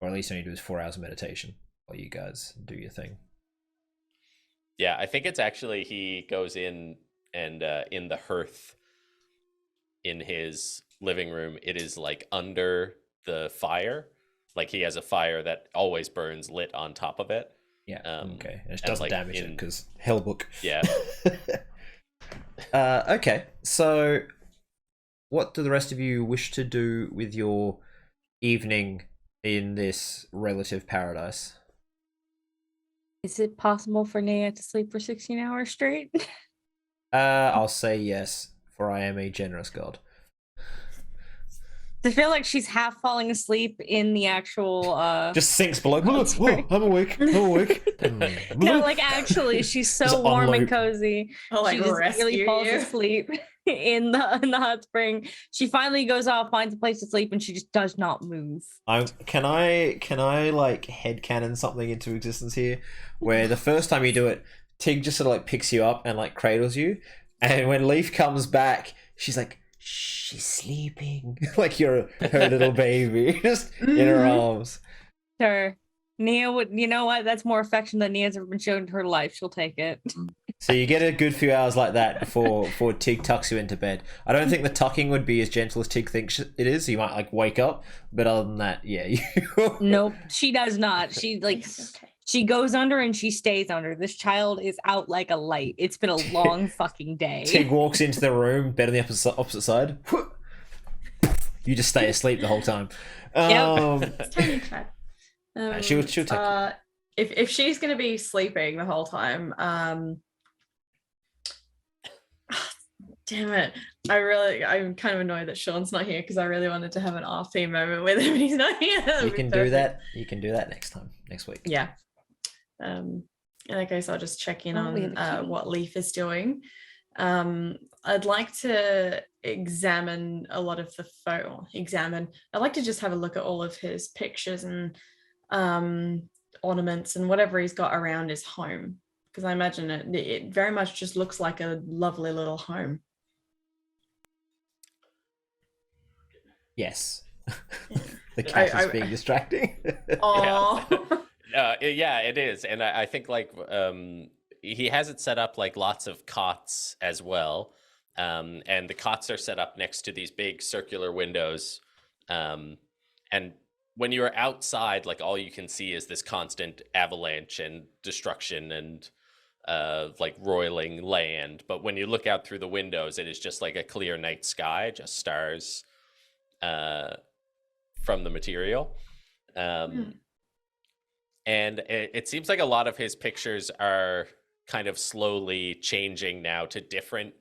[SPEAKER 1] or at least only do his 4 hours of meditation while you guys do your thing.
[SPEAKER 4] Yeah, I think it's actually he goes in and in the hearth in his living room, it is like under the fire. Like he has a fire that always burns lit on top of it.
[SPEAKER 1] Yeah, okay. And it
[SPEAKER 4] and,
[SPEAKER 1] doesn't
[SPEAKER 4] like,
[SPEAKER 1] damage it
[SPEAKER 4] in-
[SPEAKER 1] because Hellbook.
[SPEAKER 4] Yeah.
[SPEAKER 1] Okay, so what do the rest of you wish to do with your evening in this relative paradise?
[SPEAKER 3] Is it possible for Naya to sleep for 16 hours straight?
[SPEAKER 1] I'll say yes, for I am a generous god.
[SPEAKER 3] I feel like she's half falling asleep in the actual
[SPEAKER 1] Just sinks below.
[SPEAKER 3] sorry.
[SPEAKER 1] I'm awake. I'm awake.
[SPEAKER 3] no, like actually she's so
[SPEAKER 1] Just
[SPEAKER 3] warm and
[SPEAKER 1] unload.
[SPEAKER 3] cozy.
[SPEAKER 2] I'll
[SPEAKER 3] She just really
[SPEAKER 2] rescue
[SPEAKER 3] falls
[SPEAKER 2] you.
[SPEAKER 3] asleep. in the hot spring. She finally goes off, finds a place to sleep, and she just does not move.
[SPEAKER 1] Can I like headcanon something into existence here, where the first time you do it, Tig just sort of like picks you up and like cradles you, and when Leaf comes back, she's like, she's sleeping, like you're her little baby, just in her arms.
[SPEAKER 3] Sure. Nia would, you know what? That's more affection than Nia's ever been shown in her life. She'll take it.
[SPEAKER 1] So you get a good few hours like that before Tig tucks you into bed. I don't think the tucking would be as gentle as Tig thinks it is. You might like wake up, but other than that, yeah.
[SPEAKER 3] Nope, she does not. She like she goes under and she stays under. This child is out like a light. It's been a long fucking day.
[SPEAKER 1] Tig walks into the room, bed on the opposite side. You just stay asleep the whole time.
[SPEAKER 2] It's tiny cat.
[SPEAKER 1] She'll take you.
[SPEAKER 2] If she's gonna be sleeping the whole time, damn it. I'm kind of annoyed that Sean's not here because I really wanted to have an RP moment with him and he's not here.
[SPEAKER 1] You can do that. You can do that next week.
[SPEAKER 2] Yeah. In that case, I'll just check in on what Leaf is doing. I'd like to examine a lot of the I'd like to just have a look at all of his pictures and ornaments and whatever he's got around his home, because I imagine it very much just looks like a lovely little home.
[SPEAKER 1] Yes. The cat is being distracting.
[SPEAKER 2] Oh.
[SPEAKER 4] Yeah, it is. And I think like he has it set up like lots of cots as well. And the cots are set up next to these big circular windows. And when you're outside, like all you can see is this constant avalanche and destruction and like roiling land. But when you look out through the windows, it is just like a clear night sky, just stars from the material. And it seems like a lot of his pictures are kind of slowly changing now to different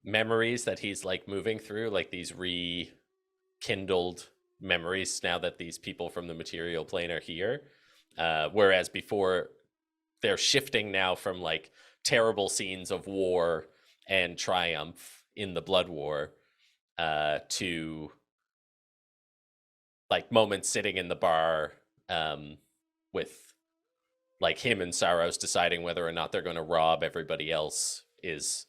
[SPEAKER 4] memories that he's like moving through, like these rekindled memories now that these people from the material plane are here. Whereas before, they're shifting now from like terrible scenes of war and triumph in the Blood War to like moments sitting in the bar with like him and Saros deciding whether or not they're going to rob everybody else is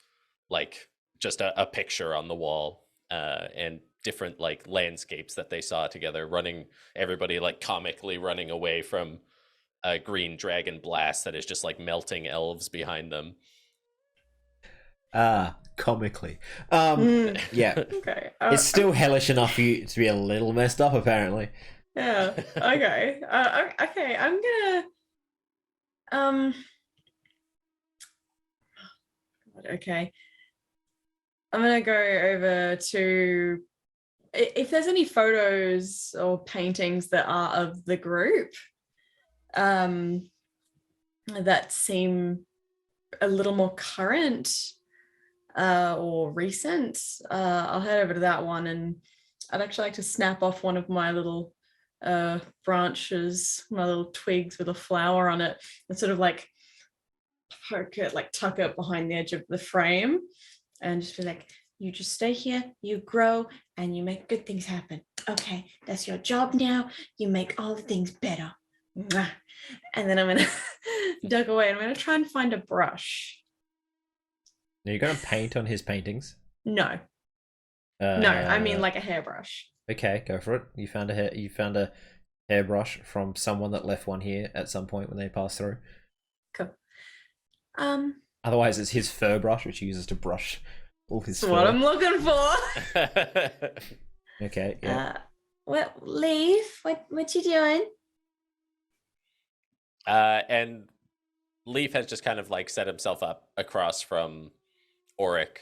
[SPEAKER 4] like just a picture on the wall, and different like landscapes that they saw together, everybody like comically running away from a green dragon blast that is just like melting elves behind them.
[SPEAKER 1] Comically. Yeah.
[SPEAKER 2] Okay.
[SPEAKER 1] It's still hellish enough for you to be a little messed up, apparently.
[SPEAKER 2] Yeah. Okay. Okay. I'm gonna. Okay. I'm gonna go over to if there's any photos or paintings that are of the group, that seem a little more current or recent. I'll head over to that one, and I'd actually like to snap off one of my little branches, my little twigs with a flower on it, and sort of like poke it, like tuck it behind the edge of the frame, and just be like, you just stay here, you grow, and you make good things happen. Okay, that's your job now. You make all the things better. Mwah. And then I'm gonna duck away, and I'm gonna try and find a brush.
[SPEAKER 1] Are you going to paint on his paintings?
[SPEAKER 2] No. No, I mean like a hairbrush.
[SPEAKER 1] Okay, go for it. You found a hairbrush from someone that left one here at some point when they passed through.
[SPEAKER 2] Cool.
[SPEAKER 1] Otherwise, it's his fur brush, which he uses to brush all his fur.
[SPEAKER 2] What I'm looking for.
[SPEAKER 1] Okay. Yeah.
[SPEAKER 2] What, Leaf? What you doing?
[SPEAKER 4] And Leaf has just kind of like set himself up across from Auric.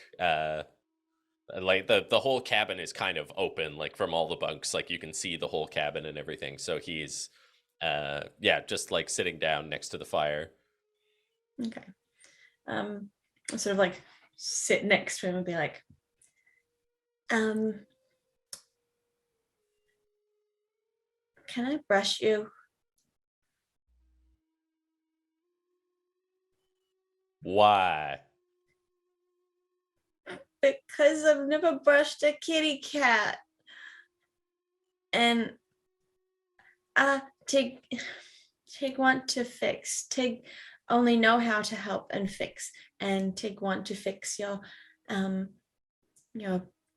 [SPEAKER 4] Like the whole cabin is kind of open, like from all the bunks, like you can see the whole cabin and everything. So he's just like sitting down next to the fire.
[SPEAKER 2] Okay. I sort of like sit next to him and be like, can I brush you?
[SPEAKER 4] Why?
[SPEAKER 2] because I've never brushed a kitty cat. And Tig want to fix. Tig only know how to help and fix. And Tig want to fix your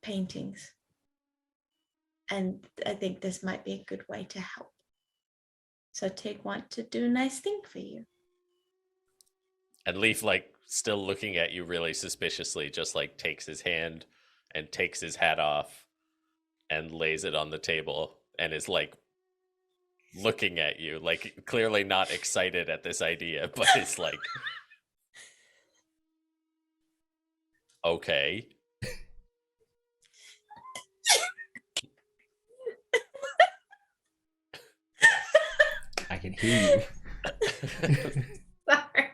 [SPEAKER 2] paintings. And I think this might be a good way to help. So Tig want to do a nice thing for you.
[SPEAKER 4] And Leaf, like, still looking at you really suspiciously, just like takes his hand and takes his hat off and lays it on the table and is like looking at you, like clearly not excited at this idea, but it's like, okay.
[SPEAKER 1] I can hear you.
[SPEAKER 2] Sorry.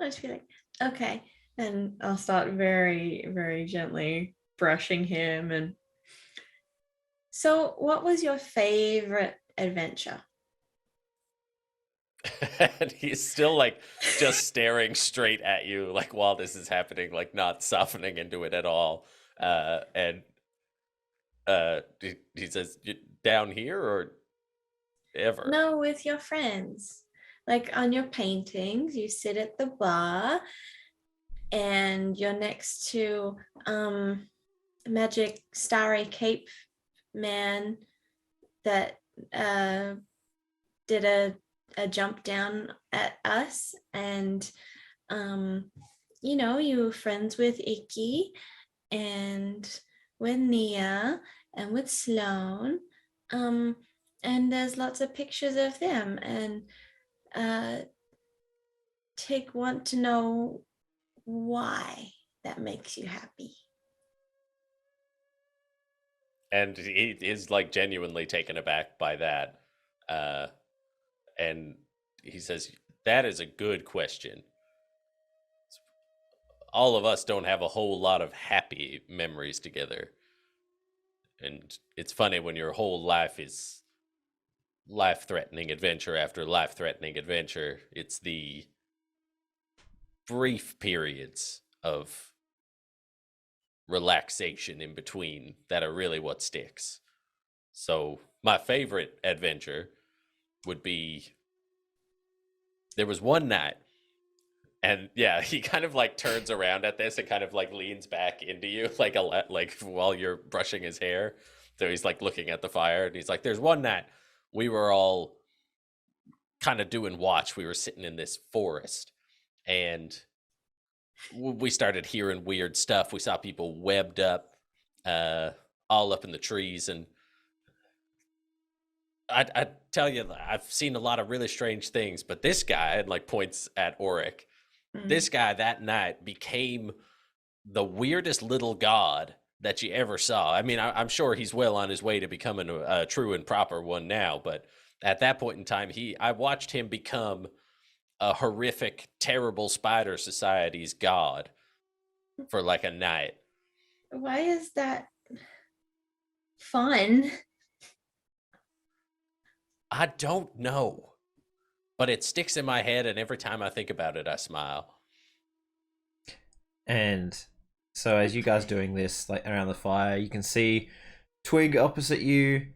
[SPEAKER 2] I'll just be like, okay. And I'll start very, very gently brushing him. And so what was your favorite adventure?
[SPEAKER 4] And he's still like just staring straight at you, like while this is happening, like not softening into it at all. And he says, down here or ever?
[SPEAKER 2] No, with your friends. Like on your paintings, you sit at the bar and you're next to magic starry cape man that did a jump down at us, and you were friends with Icky and with Nia and with Sloan, and there's lots of pictures of them, and Tig want to know why that makes you happy.
[SPEAKER 4] And he is like genuinely taken aback by that. And he says, that is a good question. All of us don't have a whole lot of happy memories together. And it's funny when your whole life is life-threatening adventure after life-threatening adventure. It's the brief periods of relaxation in between that are really what sticks. So my favorite adventure would be, there was one night, and yeah, he kind of like turns around at this and kind of like leans back into you like while you're brushing his hair. So he's like looking at the fire and he's like, there's one night we were all kind of doing watch. We were sitting in this forest and we started hearing weird stuff. We saw people webbed up, all up in the trees. And I tell you, I've seen a lot of really strange things, but this guy, and like points at Auric, this guy that night became the weirdest little god that you ever saw. I mean, I'm sure he's well on his way to becoming a true and proper one now, but at that point in time, I watched him become a horrific, terrible spider society's god for like a night.
[SPEAKER 2] Why is that fun?
[SPEAKER 4] I don't know, but it sticks in my head, and every time I think about it, I smile.
[SPEAKER 1] And so as you guys doing this, like around the fire, you can see Twig opposite you,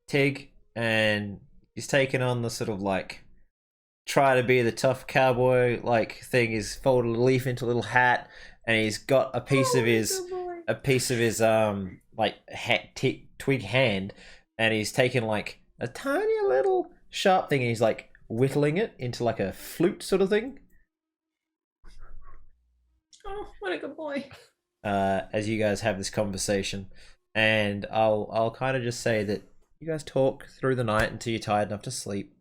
[SPEAKER 1] Tig, and he's taking on the sort of like try to be the tough cowboy like thing. He's folded a leaf into a little hat, and he's got a piece of his twig hand, and he's taken like a tiny little sharp thing, and he's like whittling it into like a flute sort of thing.
[SPEAKER 2] Oh, what a good boy.
[SPEAKER 1] As you guys have this conversation, and I'll kind of just say that you guys talk through the night until you're tired enough to sleep.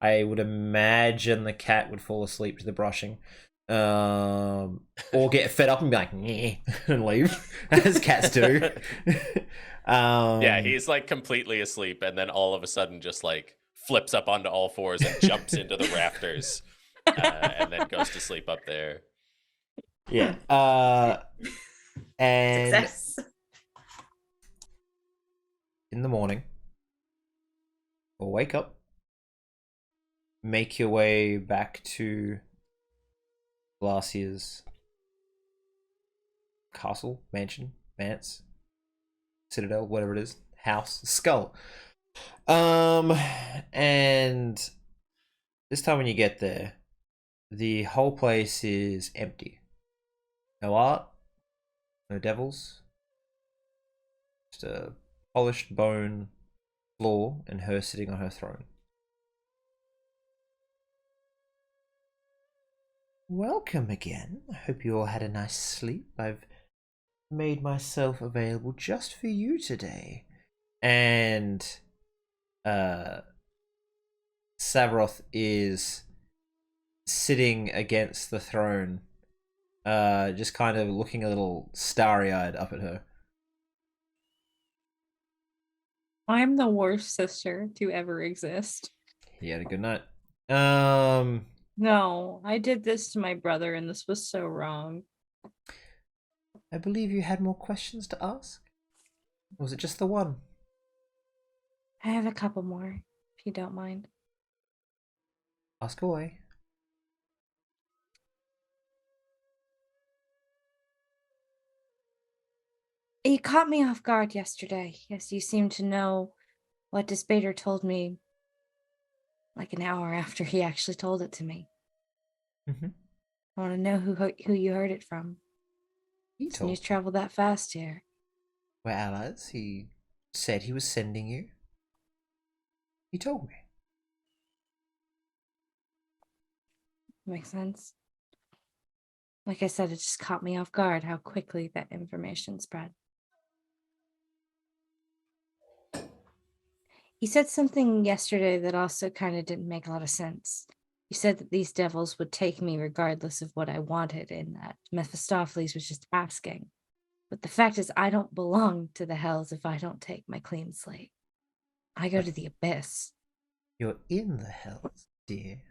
[SPEAKER 1] I would imagine the cat would fall asleep to the brushing, or get fed up and be like, "Nyeh," and leave, as cats do.
[SPEAKER 4] Yeah, he's like completely asleep, and then all of a sudden just like flips up onto all fours and jumps into the rafters, and then goes to sleep up there.
[SPEAKER 1] Yeah. And
[SPEAKER 2] Success.
[SPEAKER 1] in the morning, or wake up, make your way back to Glaciers, castle, mansion, manse, citadel, whatever it is, house, skull. And this time when you get there, the whole place is empty. No art, no devils, just a polished bone floor and her sitting on her throne. Welcome again. I hope you all had a nice sleep. I've made myself available just for you today. And Savroth is sitting against the throne, just kind of looking a little starry-eyed up at her.
[SPEAKER 3] I'm the worst sister to ever exist.
[SPEAKER 1] He had a good night.
[SPEAKER 3] No, I did this to my brother, and this was so wrong.
[SPEAKER 1] I believe you had more questions to ask. Or was it just the one?
[SPEAKER 3] I have a couple more, if you don't mind.
[SPEAKER 1] Ask away.
[SPEAKER 3] You caught me off guard yesterday. Yes, you seem to know what Despater told me like an hour after he actually told it to me.
[SPEAKER 1] Mm-hmm.
[SPEAKER 3] I want to know who you heard it from.
[SPEAKER 1] He
[SPEAKER 3] Does
[SPEAKER 1] told
[SPEAKER 3] news
[SPEAKER 1] me.
[SPEAKER 3] travel that fast here?
[SPEAKER 1] We're allies. He said he was sending you. He told me.
[SPEAKER 3] Makes sense. Like I said, it just caught me off guard how quickly that information spread. He said something yesterday that also kind of didn't make a lot of sense. He said that these devils would take me regardless of what I wanted, and that Mephistopheles was just asking. But the fact is, I don't belong to the hells if I don't take my clean slate. I go to the abyss.
[SPEAKER 1] You're in the hells, dear.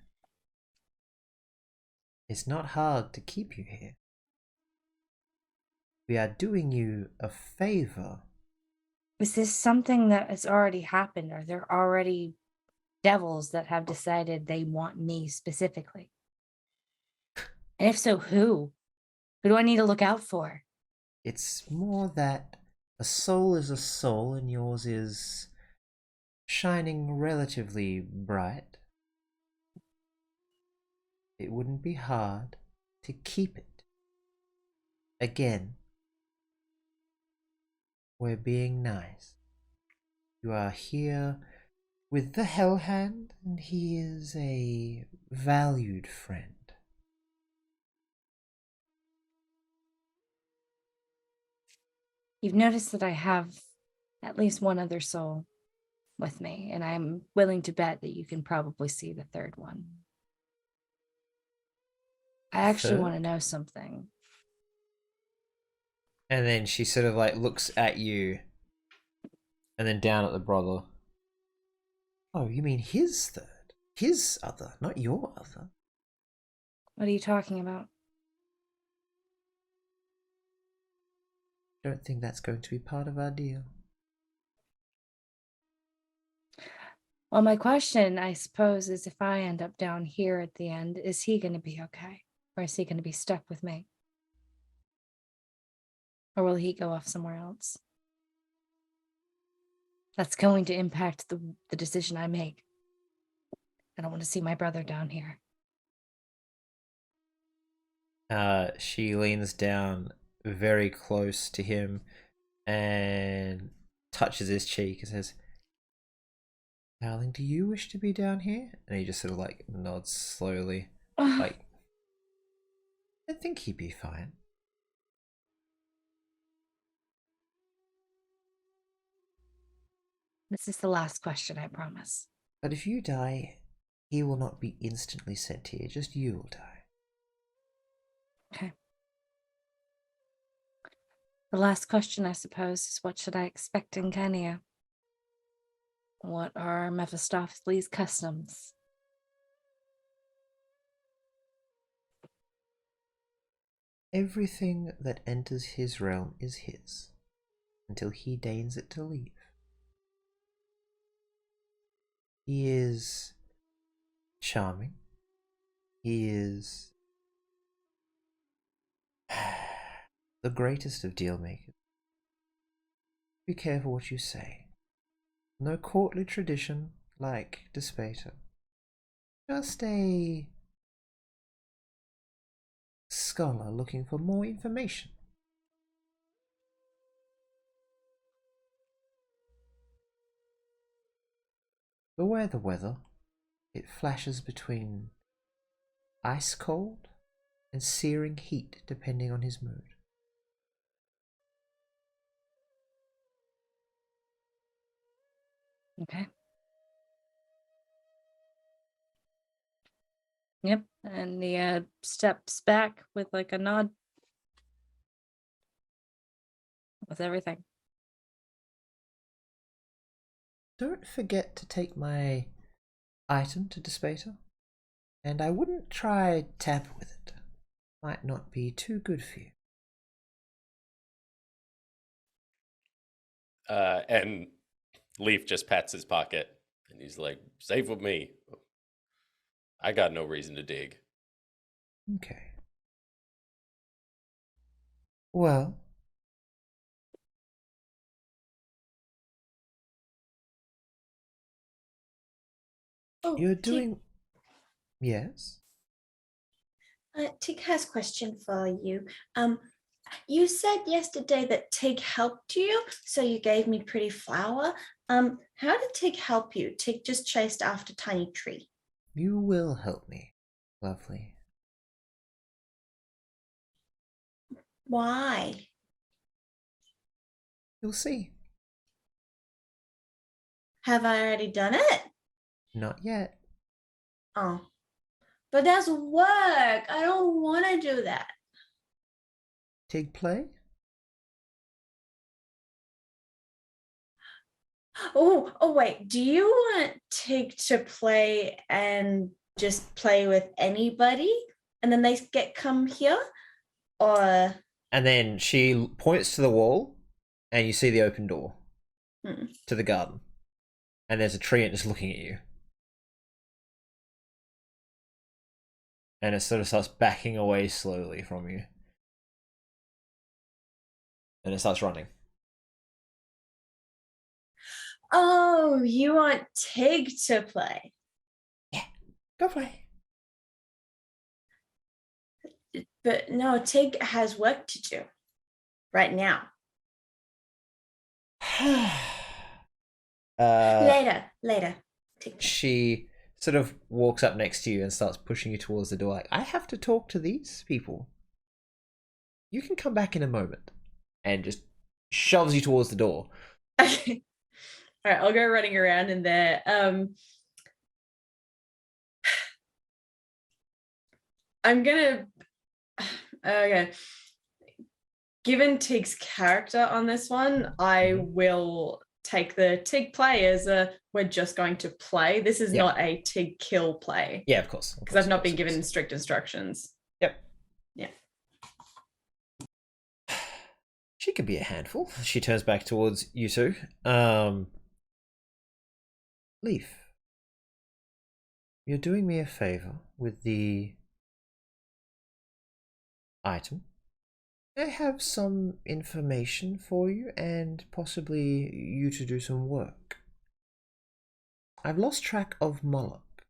[SPEAKER 1] It's not hard to keep you here. We are doing you a favor.
[SPEAKER 3] Is this something that has already happened? Are there already devils that have decided they want me specifically? And if so, who? Who do I need to look out for?
[SPEAKER 1] It's more that a soul is a soul and yours is shining relatively bright. It wouldn't be hard to keep it. Again, we're being nice. You are here with the Hell Hand, and he is a valued friend.
[SPEAKER 3] You've noticed that I have at least one other soul with me, and I'm willing to bet that you can probably see the third one. I actually want to know something.
[SPEAKER 1] And then she sort of like looks at you and then down at the brother. Oh, you mean his third? His other, not your other.
[SPEAKER 3] What are you talking about?
[SPEAKER 1] Don't think that's going to be part of our deal.
[SPEAKER 3] Well, my question, I suppose, is if I end up down here at the end, is he going to be okay? Or is he going to be stuck with me? Or will he go off somewhere else? That's going to impact the decision I make. I don't want to see my brother down here.
[SPEAKER 1] She leans down very close to him and touches his cheek and says, "Darling, do you wish to be down here?" And he just sort of like nods slowly. Like, I think he'd be fine.
[SPEAKER 3] This is the last question, I promise.
[SPEAKER 1] But if you die, he will not be instantly sent here, just you will die.
[SPEAKER 3] Okay. The last question, I suppose, is what should I expect in Kenya? What are Mephistopheles' customs?
[SPEAKER 1] Everything that enters his realm is his, until he deigns it to leave. He is charming. He is the greatest of deal makers. Be careful what you say. No courtly tradition like Despater. Just a scholar looking for more information. Beware the weather. It flashes between ice cold and searing heat depending on his mood.
[SPEAKER 3] Okay. Yep. And he steps back with like a nod with everything.
[SPEAKER 1] Don't forget to take my item to Despater, and I wouldn't try tap with it. Might not be too good for you.
[SPEAKER 4] And Leaf just pats his pocket and he's like, safe with me. I got no reason to dig.
[SPEAKER 1] Okay. Well,
[SPEAKER 2] Oh,
[SPEAKER 1] you're doing... Yes?
[SPEAKER 2] Tig has a question for you. You said yesterday that Tig helped you, so you gave me Pretty Flower. How did Tig help you? Tig just chased after Tiny Tree.
[SPEAKER 1] You will help me. Lovely.
[SPEAKER 2] Why?
[SPEAKER 1] You'll see.
[SPEAKER 2] Have I already done it?
[SPEAKER 1] Not yet.
[SPEAKER 2] Oh, but that's work. I don't want to do that.
[SPEAKER 1] Tig play?
[SPEAKER 2] Oh, wait. Do you want Tig to play and just play with anybody, and then they come here, or?
[SPEAKER 1] And then she points to the wall, and you see the open door to the garden. And there's a tree just looking at you. And it sort of starts backing away slowly from you. And it starts running.
[SPEAKER 2] Oh, you want Tig to play?
[SPEAKER 1] Yeah, go play.
[SPEAKER 2] But no, Tig has work to do right now. Later. Tig.
[SPEAKER 1] She sort of walks up next to you and starts pushing you towards the door like, I have to talk to these people. You can come back in a moment. And just shoves you towards the door.
[SPEAKER 2] Okay. All right, I'll go running around in there. I'm gonna. Okay. Given Tig's character on this one, I will take the Tig play as we're just going to play. This is not a Tig kill play.
[SPEAKER 1] Yeah, of course.
[SPEAKER 2] Because I've not been given strict instructions.
[SPEAKER 1] Yep.
[SPEAKER 2] Yeah.
[SPEAKER 1] She could be a handful. She turns back towards you two. Leaf, you're doing me a favor with the item. I have some information for you and possibly you to do some work. I've lost track of Moloch,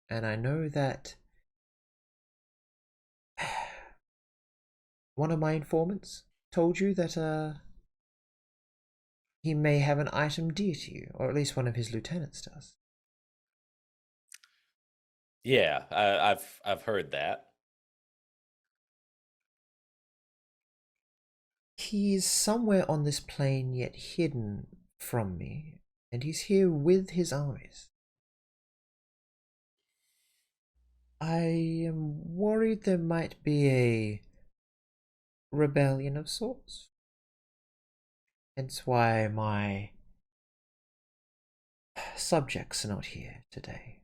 [SPEAKER 1] and I know that one of my informants told you that he may have an item dear to you, or at least one of his lieutenants does.
[SPEAKER 4] Yeah, I've heard that.
[SPEAKER 1] He's somewhere on this plane yet hidden from me, and he's here with his armies. I am worried there might be a rebellion of sorts. Hence why my subjects are not here today.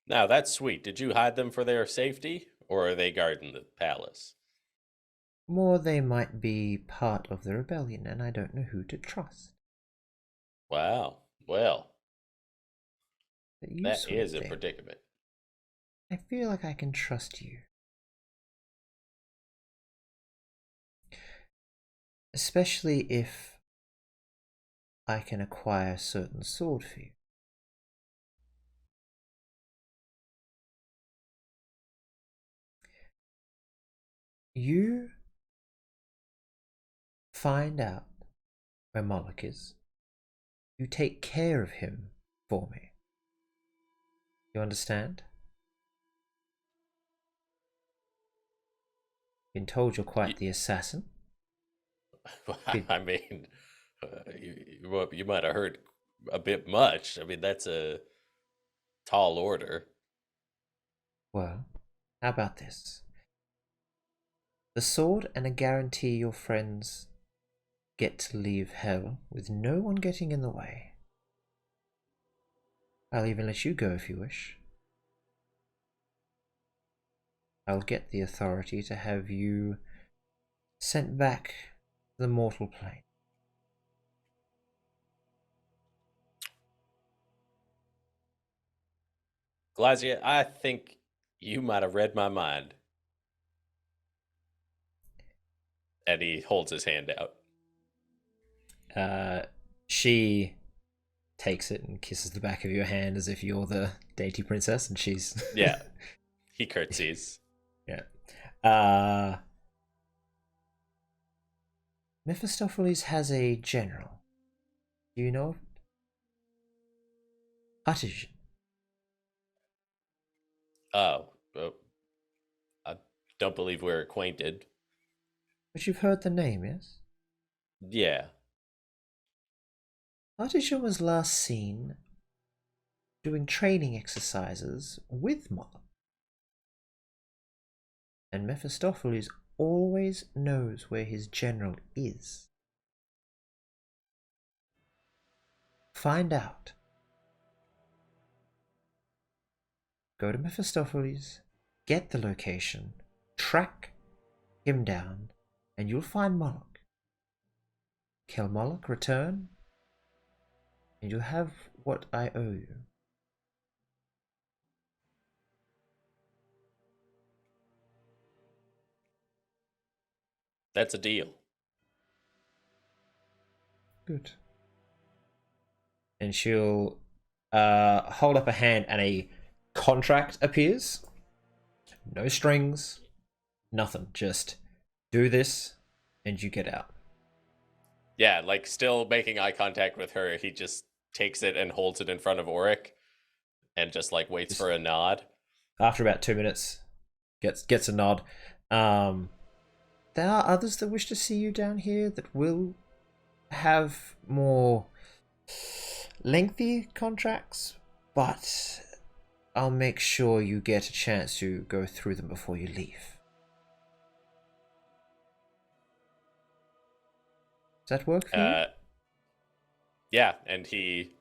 [SPEAKER 4] Now, that's sweet. Did you hide them for their safety, or are they guarding the palace?
[SPEAKER 1] More they might be part of the rebellion, and I don't know who to trust.
[SPEAKER 4] Wow. Well,
[SPEAKER 1] That
[SPEAKER 4] is a predicament.
[SPEAKER 1] I feel like I can trust you. especially if I can acquire a certain sword for you. You find out where Moloch is. You take care of him for me. You understand? Been told you're quite the assassin.
[SPEAKER 4] I mean, you might have heard a bit much. I mean, that's a tall order.
[SPEAKER 1] Well, how about this? The sword and a guarantee your friends get to leave hell with no one getting in the way. I'll even let you go if you wish. I'll get the authority to have you sent back to the mortal plane.
[SPEAKER 4] Glazia, I think you might have read my mind. And he holds his hand out.
[SPEAKER 1] She takes it and kisses the back of your hand as if you're the dainty princess, and she's
[SPEAKER 4] Yeah. He curtsies.
[SPEAKER 1] Yeah. Mephistopheles has a general. Do you know? Artisan.
[SPEAKER 4] Oh, I don't believe we're acquainted.
[SPEAKER 1] But you've heard the name, yes?
[SPEAKER 4] Yeah.
[SPEAKER 1] Artisan was last seen doing training exercises with Moloch. And Mephistopheles always knows where his general is. Find out. Go to Mephistopheles, get the location, track him down, and you'll find Moloch. Kill Moloch, return, and you'll have what I owe you.
[SPEAKER 4] That's a deal.
[SPEAKER 1] Good. And she'll hold up a hand and a contract appears. No strings, nothing. Just do this and you get out.
[SPEAKER 4] Yeah, like still making eye contact with her, he just takes it and holds it in front of Auric and just like waits for a nod.
[SPEAKER 1] After about 2 minutes, gets a nod. There are others that wish to see you down here that will have more lengthy contracts, but I'll make sure you get a chance to go through them before you leave. Does that work for you?
[SPEAKER 4] Yeah, and he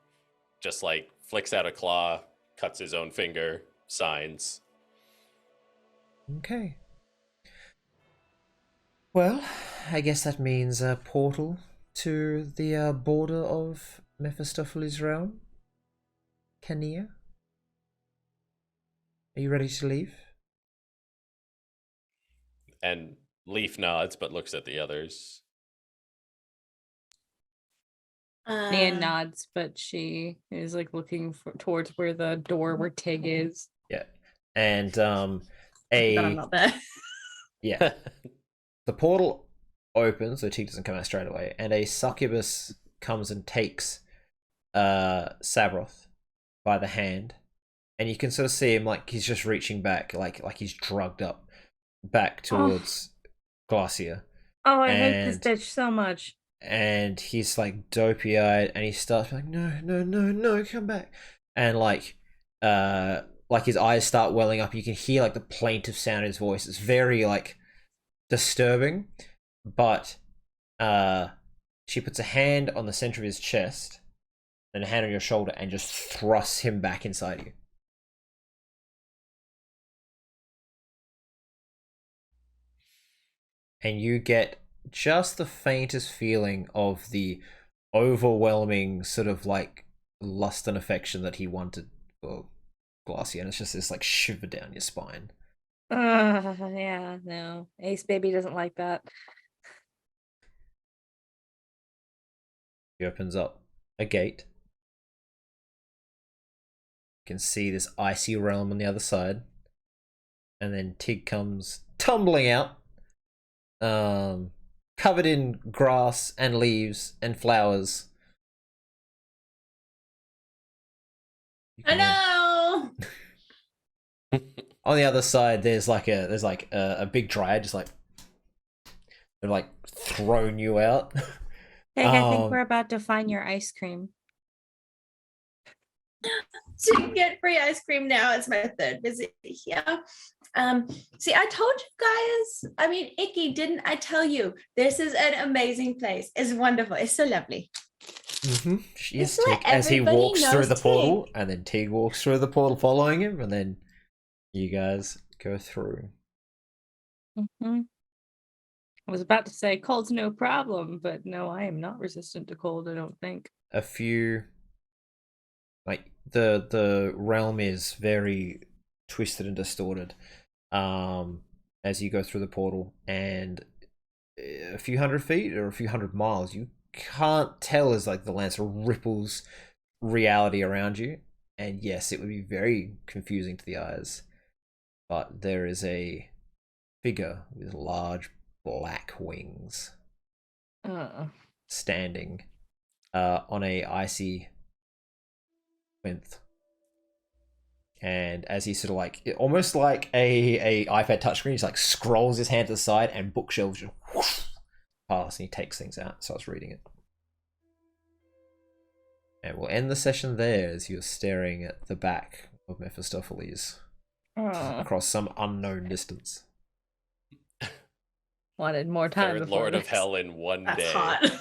[SPEAKER 4] just like flicks out a claw, cuts his own finger, signs.
[SPEAKER 1] Okay. Well, I guess that means a portal to the border of Mephistopheles' realm. Kania? Are you ready to leave?
[SPEAKER 4] And Leaf nods but looks at the others.
[SPEAKER 3] Nia nods, but she is like looking towards where the door where Tig is.
[SPEAKER 1] Yeah. And
[SPEAKER 2] But I'm not there.
[SPEAKER 1] yeah. The portal opens, so Tig doesn't come out straight away, and a succubus comes and takes Sabroth by the hand. And you can sort of see him like he's just reaching back, like he's drugged up back towards Glacia.
[SPEAKER 3] Oh, I hate this bitch so much.
[SPEAKER 1] And he's like dopey eyed and he starts like, no, come back. And like his eyes start welling up. You can hear like the plaintive sound in his voice. It's very like disturbing. But she puts a hand on the center of his chest and a hand on your shoulder and just thrusts him back inside you. And you get just the faintest feeling of the overwhelming sort of like lust and affection that he wanted for Glacia, and it's just this like shiver down your spine.
[SPEAKER 3] Yeah, no. Ace Baby doesn't like that.
[SPEAKER 1] He opens up a gate. You can see this icy realm on the other side. And then Tig comes tumbling out, covered in grass and leaves and flowers.
[SPEAKER 2] I know.
[SPEAKER 1] On the other side, there's like a big dryad, just like they've like thrown you out.
[SPEAKER 3] Tig, I think we're about to find your ice cream.
[SPEAKER 2] To get free ice cream now. It's my third visit here. See, I told you guys. I mean, Icky, didn't I tell you? This is an amazing place. It's wonderful. It's so lovely.
[SPEAKER 1] Mm-hmm. Yes,
[SPEAKER 2] It's where
[SPEAKER 1] Tig, as he
[SPEAKER 2] everybody
[SPEAKER 1] walks through
[SPEAKER 2] knows
[SPEAKER 1] the portal,
[SPEAKER 2] Tig.
[SPEAKER 1] and then Tig walks through the portal following him, and then you guys go through.
[SPEAKER 3] Mm-hmm. I was about to say cold's no problem, but no, I am not resistant to cold, I don't think.
[SPEAKER 1] A few, like the realm is very twisted and distorted as you go through the portal, and a few hundred feet or a few hundred miles, you can't tell as like the lancer ripples reality around you, and yes, it would be very confusing to the eyes, but there is a figure with large black wings standing on a icy plinth. And as he sort of like, almost like a iPad touchscreen, he's like scrolls his hand to the side and bookshelves just whoosh, pass, and he takes things out, starts reading it. And we'll end the session there as you're staring at the back of Mephistopheles across some unknown distance.
[SPEAKER 3] Wanted more time.
[SPEAKER 4] Third Lord of Hell in one
[SPEAKER 2] That's
[SPEAKER 4] day.
[SPEAKER 2] hot.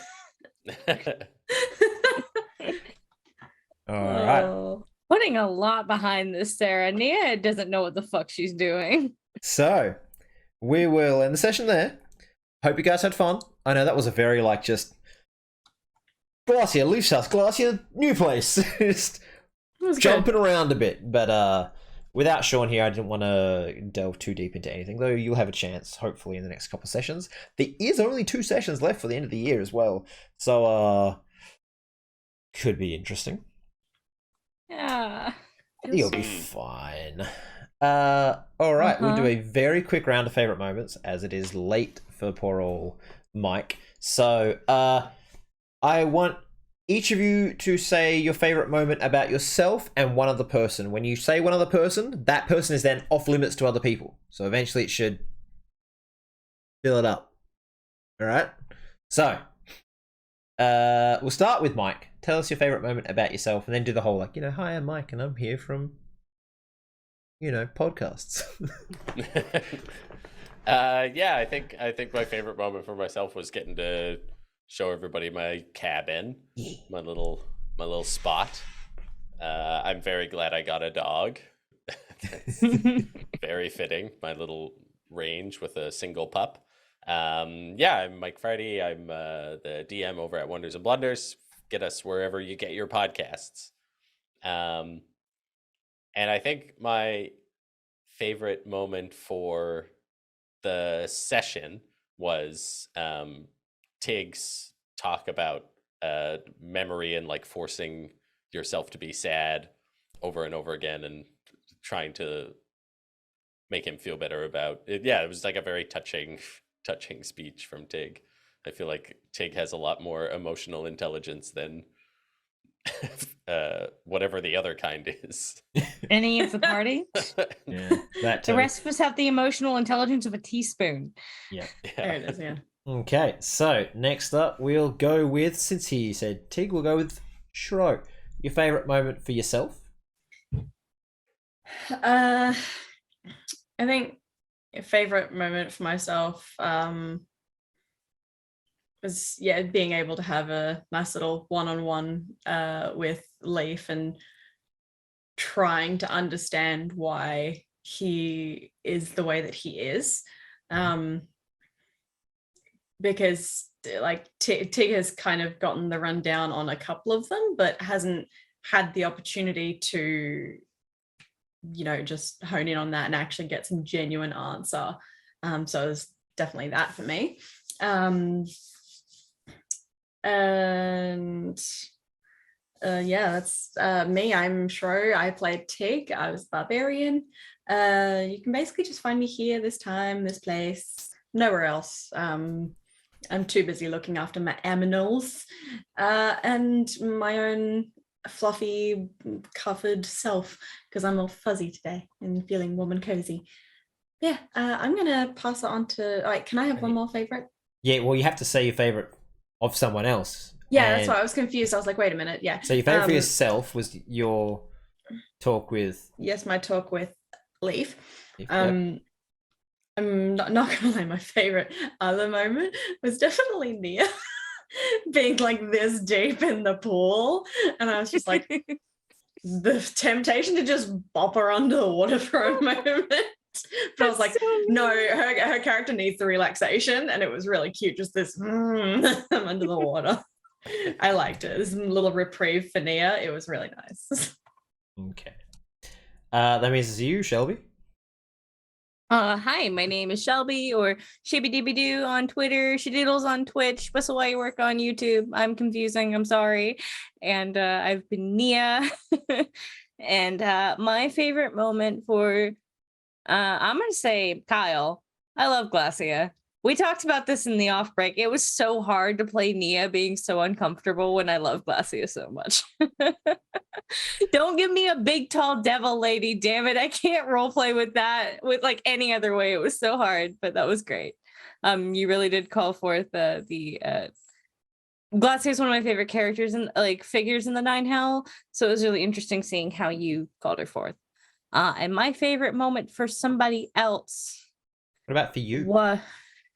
[SPEAKER 1] All right.
[SPEAKER 3] Oh, putting a lot behind this, Sarah. Nia doesn't know what the fuck she's doing.
[SPEAKER 1] So we will end the session there. Hope you guys had fun. I know that was a very like just Glacier, Leaf's house, Glacier, new place. Just jumping around a bit. But without Sean here, I didn't want to delve too deep into anything, though you'll have a chance, hopefully, in the next couple of sessions. There is only 2 sessions left for the end of the year as well. So could be interesting.
[SPEAKER 3] Yeah.
[SPEAKER 1] You'll be fine. Alright, we'll do a very quick round of favourite moments, as it is late for poor old Mike. So, I want each of you to say your favourite moment about yourself and one other person. When you say one other person, that person is then off limits to other people. So eventually it should fill it up. Alright? So, we'll start with Mike. Tell us your favourite moment about yourself, and then do the whole like, hi, I'm Mike, and I'm here from, podcasts.
[SPEAKER 4] Yeah, I think my favorite moment for myself was getting to show everybody my cabin, my little spot. I'm very glad I got a dog. That's very fitting. My little range with a single pup. Yeah, I'm Mike Friday. I'm the DM over at Wonders and Blunders. Get us wherever you get your podcasts. And I think my favorite moment for the session was Tig's talk about memory and like forcing yourself to be sad over and over again and trying to make him feel better about it. Yeah, it was like a very touching speech from Tig. I feel like Tig has a lot more emotional intelligence than whatever the other kind is.
[SPEAKER 3] Any of the party?
[SPEAKER 1] Yeah, that
[SPEAKER 3] The rest of us have the emotional intelligence of a teaspoon.
[SPEAKER 1] Yeah.
[SPEAKER 2] There it is, yeah.
[SPEAKER 1] Okay, so next up we'll go with, since he said Tig, we'll go with Shro. Your favourite moment for yourself?
[SPEAKER 2] I think a favorite moment for myself was being able to have a nice little one-on-one with Leaf and trying to understand why he is the way that he is, because like Tig has kind of gotten the rundown on a couple of them, but hasn't had the opportunity to just hone in on that and actually get some genuine answer. So it was definitely that for me. And yeah, that's me. I'm Shro. I played Tig. I was Barbarian. You can basically just find me here, this time, this place, nowhere else. I'm too busy looking after my aminals and my own fluffy, covered self because I'm all fuzzy today and feeling warm and cozy. Yeah, I'm gonna pass it on to. Like, can I have one more favorite?
[SPEAKER 1] Yeah, well, you have to say your favorite of someone else.
[SPEAKER 2] Yeah, that's
[SPEAKER 1] And
[SPEAKER 2] why I was confused. I was like, wait a minute. Yeah.
[SPEAKER 1] so your favorite for yourself was your talk with.
[SPEAKER 2] Yes, my talk with Leaf.
[SPEAKER 1] Yep.
[SPEAKER 2] I'm not gonna lie, my favorite other moment was definitely Nia being like this deep in the pool. And I was just like, the temptation to just bop her under the water for a moment. But I was like, no, her character needs the relaxation. And it was really cute, just this I'm under the water. I liked it. This little reprieve for Nia. It was really nice.
[SPEAKER 1] Okay. That means it's you, Shelby.
[SPEAKER 3] Hi, my name is Shelby, or Shibby on Twitter, Shadoodles on Twitch, Whistle While You Work on YouTube. I'm confusing, I'm sorry. And I've been Nia. And my favorite moment for, I'm going to say Kyle. I love Glacia. We talked about this in the off break. It was so hard to play Nia being so uncomfortable when I love Glacia so much. Don't give me a big, tall devil lady. Damn it. I can't roleplay with that with like any other way. It was so hard, but that was great. You really did call forth the Glacia is one of my favorite characters and like figures in the Nine Hell. So it was really interesting seeing how you called her forth. And my favorite moment for somebody else.
[SPEAKER 1] What about for you?
[SPEAKER 3] What?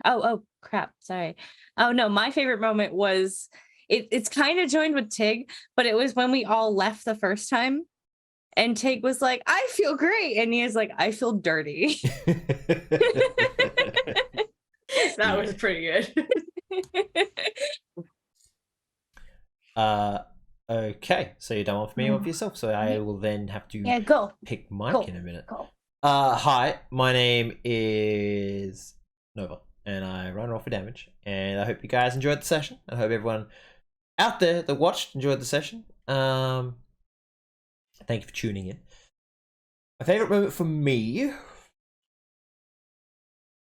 [SPEAKER 3] Oh, crap. Sorry. Oh, no. My favorite moment was, it's kind of joined with Tig, but it was when we all left the first time. And Tig was like, I feel great. And Nia's like, I feel dirty.
[SPEAKER 2] That was pretty good.
[SPEAKER 1] Okay. So you're done with me or for yourself. So I will then have to
[SPEAKER 3] go.
[SPEAKER 1] pick Mike
[SPEAKER 3] Go.
[SPEAKER 1] in a minute.
[SPEAKER 3] Go.
[SPEAKER 1] Hi, my name is Nova. And I run roll for damage. And I hope you guys enjoyed the session. I hope everyone out there that watched enjoyed the session. Thank you for tuning in. My favorite moment for me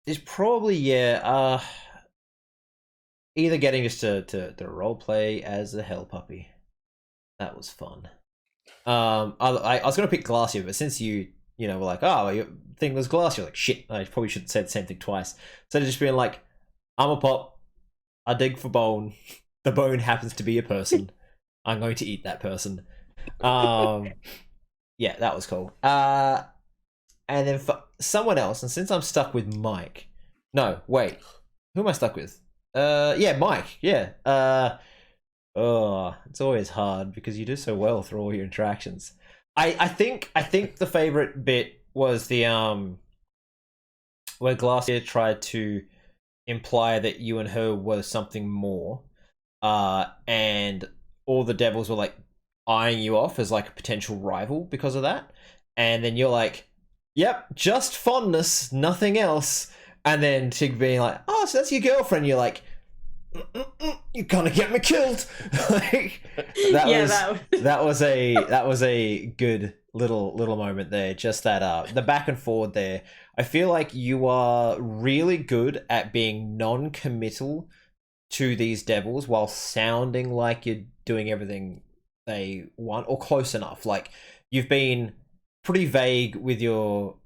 [SPEAKER 1] is probably either getting just to role play as a hell puppy. That was fun. I was gonna pick Glacia, but since you were like, oh, your thing was Glacia, like shit, I probably should have said the same thing twice. Instead of just being like, I'm a pop, I dig for bone, the bone happens to be a person, I'm going to eat that person. Yeah, that was cool. And then for someone else, and since I'm stuck with Mike, no, wait, who am I stuck with? Yeah, Mike, yeah. Oh, it's always hard because you do so well through all your interactions. I think the favorite bit was the where Glacia tried to imply that you and her were something more, and all the devils were like eyeing you off as like a potential rival because of that, and then you're like, yep, just fondness, nothing else, and then Tig being like, oh, so that's your girlfriend, you're like, you're gonna get me killed. Like, that was a good little moment there. Just that the back and forward there. I feel like you are really good at being non-committal to these devils while sounding like you're doing everything they want or close enough. Like, you've been pretty vague with your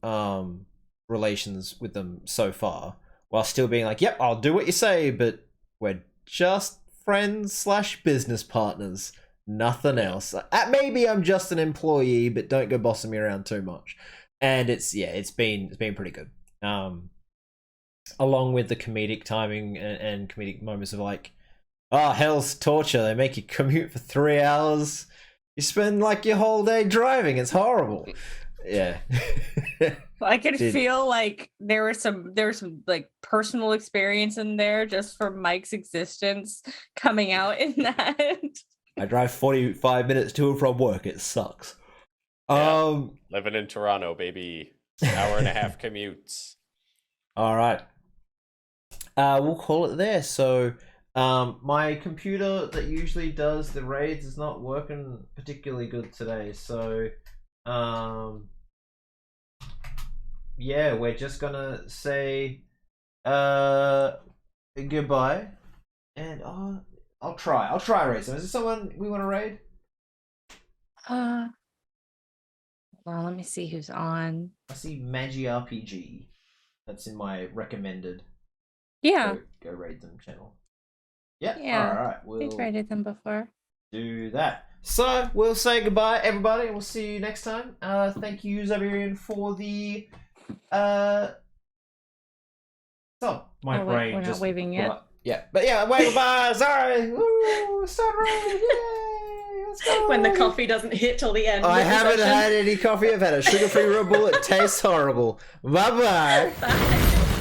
[SPEAKER 1] relations with them so far, while still being like, yep, I'll do what you say, but we're just friends / business partners. Nothing else. Maybe I'm just an employee, but don't go bossing me around too much. And it's been pretty good. Along with the comedic timing and comedic moments of like, oh, hell's torture. They make you commute for 3 hours. You spend like your whole day driving. It's horrible. Yeah.
[SPEAKER 3] I could feel like there was some like personal experience in there just from Mike's existence coming out in that.
[SPEAKER 1] I drive 45 minutes to and from work. It sucks.
[SPEAKER 4] Yeah. Living in Toronto, baby. Hour and a half commutes.
[SPEAKER 1] All right. We'll call it there. So My computer that usually does the raids is not working particularly good today, so yeah, we're just gonna say goodbye, and I'll try raid. So is there someone we want to raid?
[SPEAKER 3] Well, let me see who's on.
[SPEAKER 1] I see Magi RPG. That's in my recommended.
[SPEAKER 3] Yeah.
[SPEAKER 1] Go raid them channel. Yeah.
[SPEAKER 3] Yeah.
[SPEAKER 1] All right.
[SPEAKER 3] We've raided them before.
[SPEAKER 1] Do that. So we'll say goodbye, everybody, and we'll see you next time. Thank you, Zabarian, for the So my brain
[SPEAKER 3] we're
[SPEAKER 1] just
[SPEAKER 3] not waving yet.
[SPEAKER 1] Yeah, but yeah, wave goodbye. Sorry. Woo, sunrise. Yay. Let's go.
[SPEAKER 2] When the coffee doesn't hit till the end.
[SPEAKER 1] I
[SPEAKER 2] of the
[SPEAKER 1] haven't
[SPEAKER 2] session.
[SPEAKER 1] had any coffee. I've had a sugar-free Red Bull. It tastes horrible. Bye-bye.
[SPEAKER 2] Bye.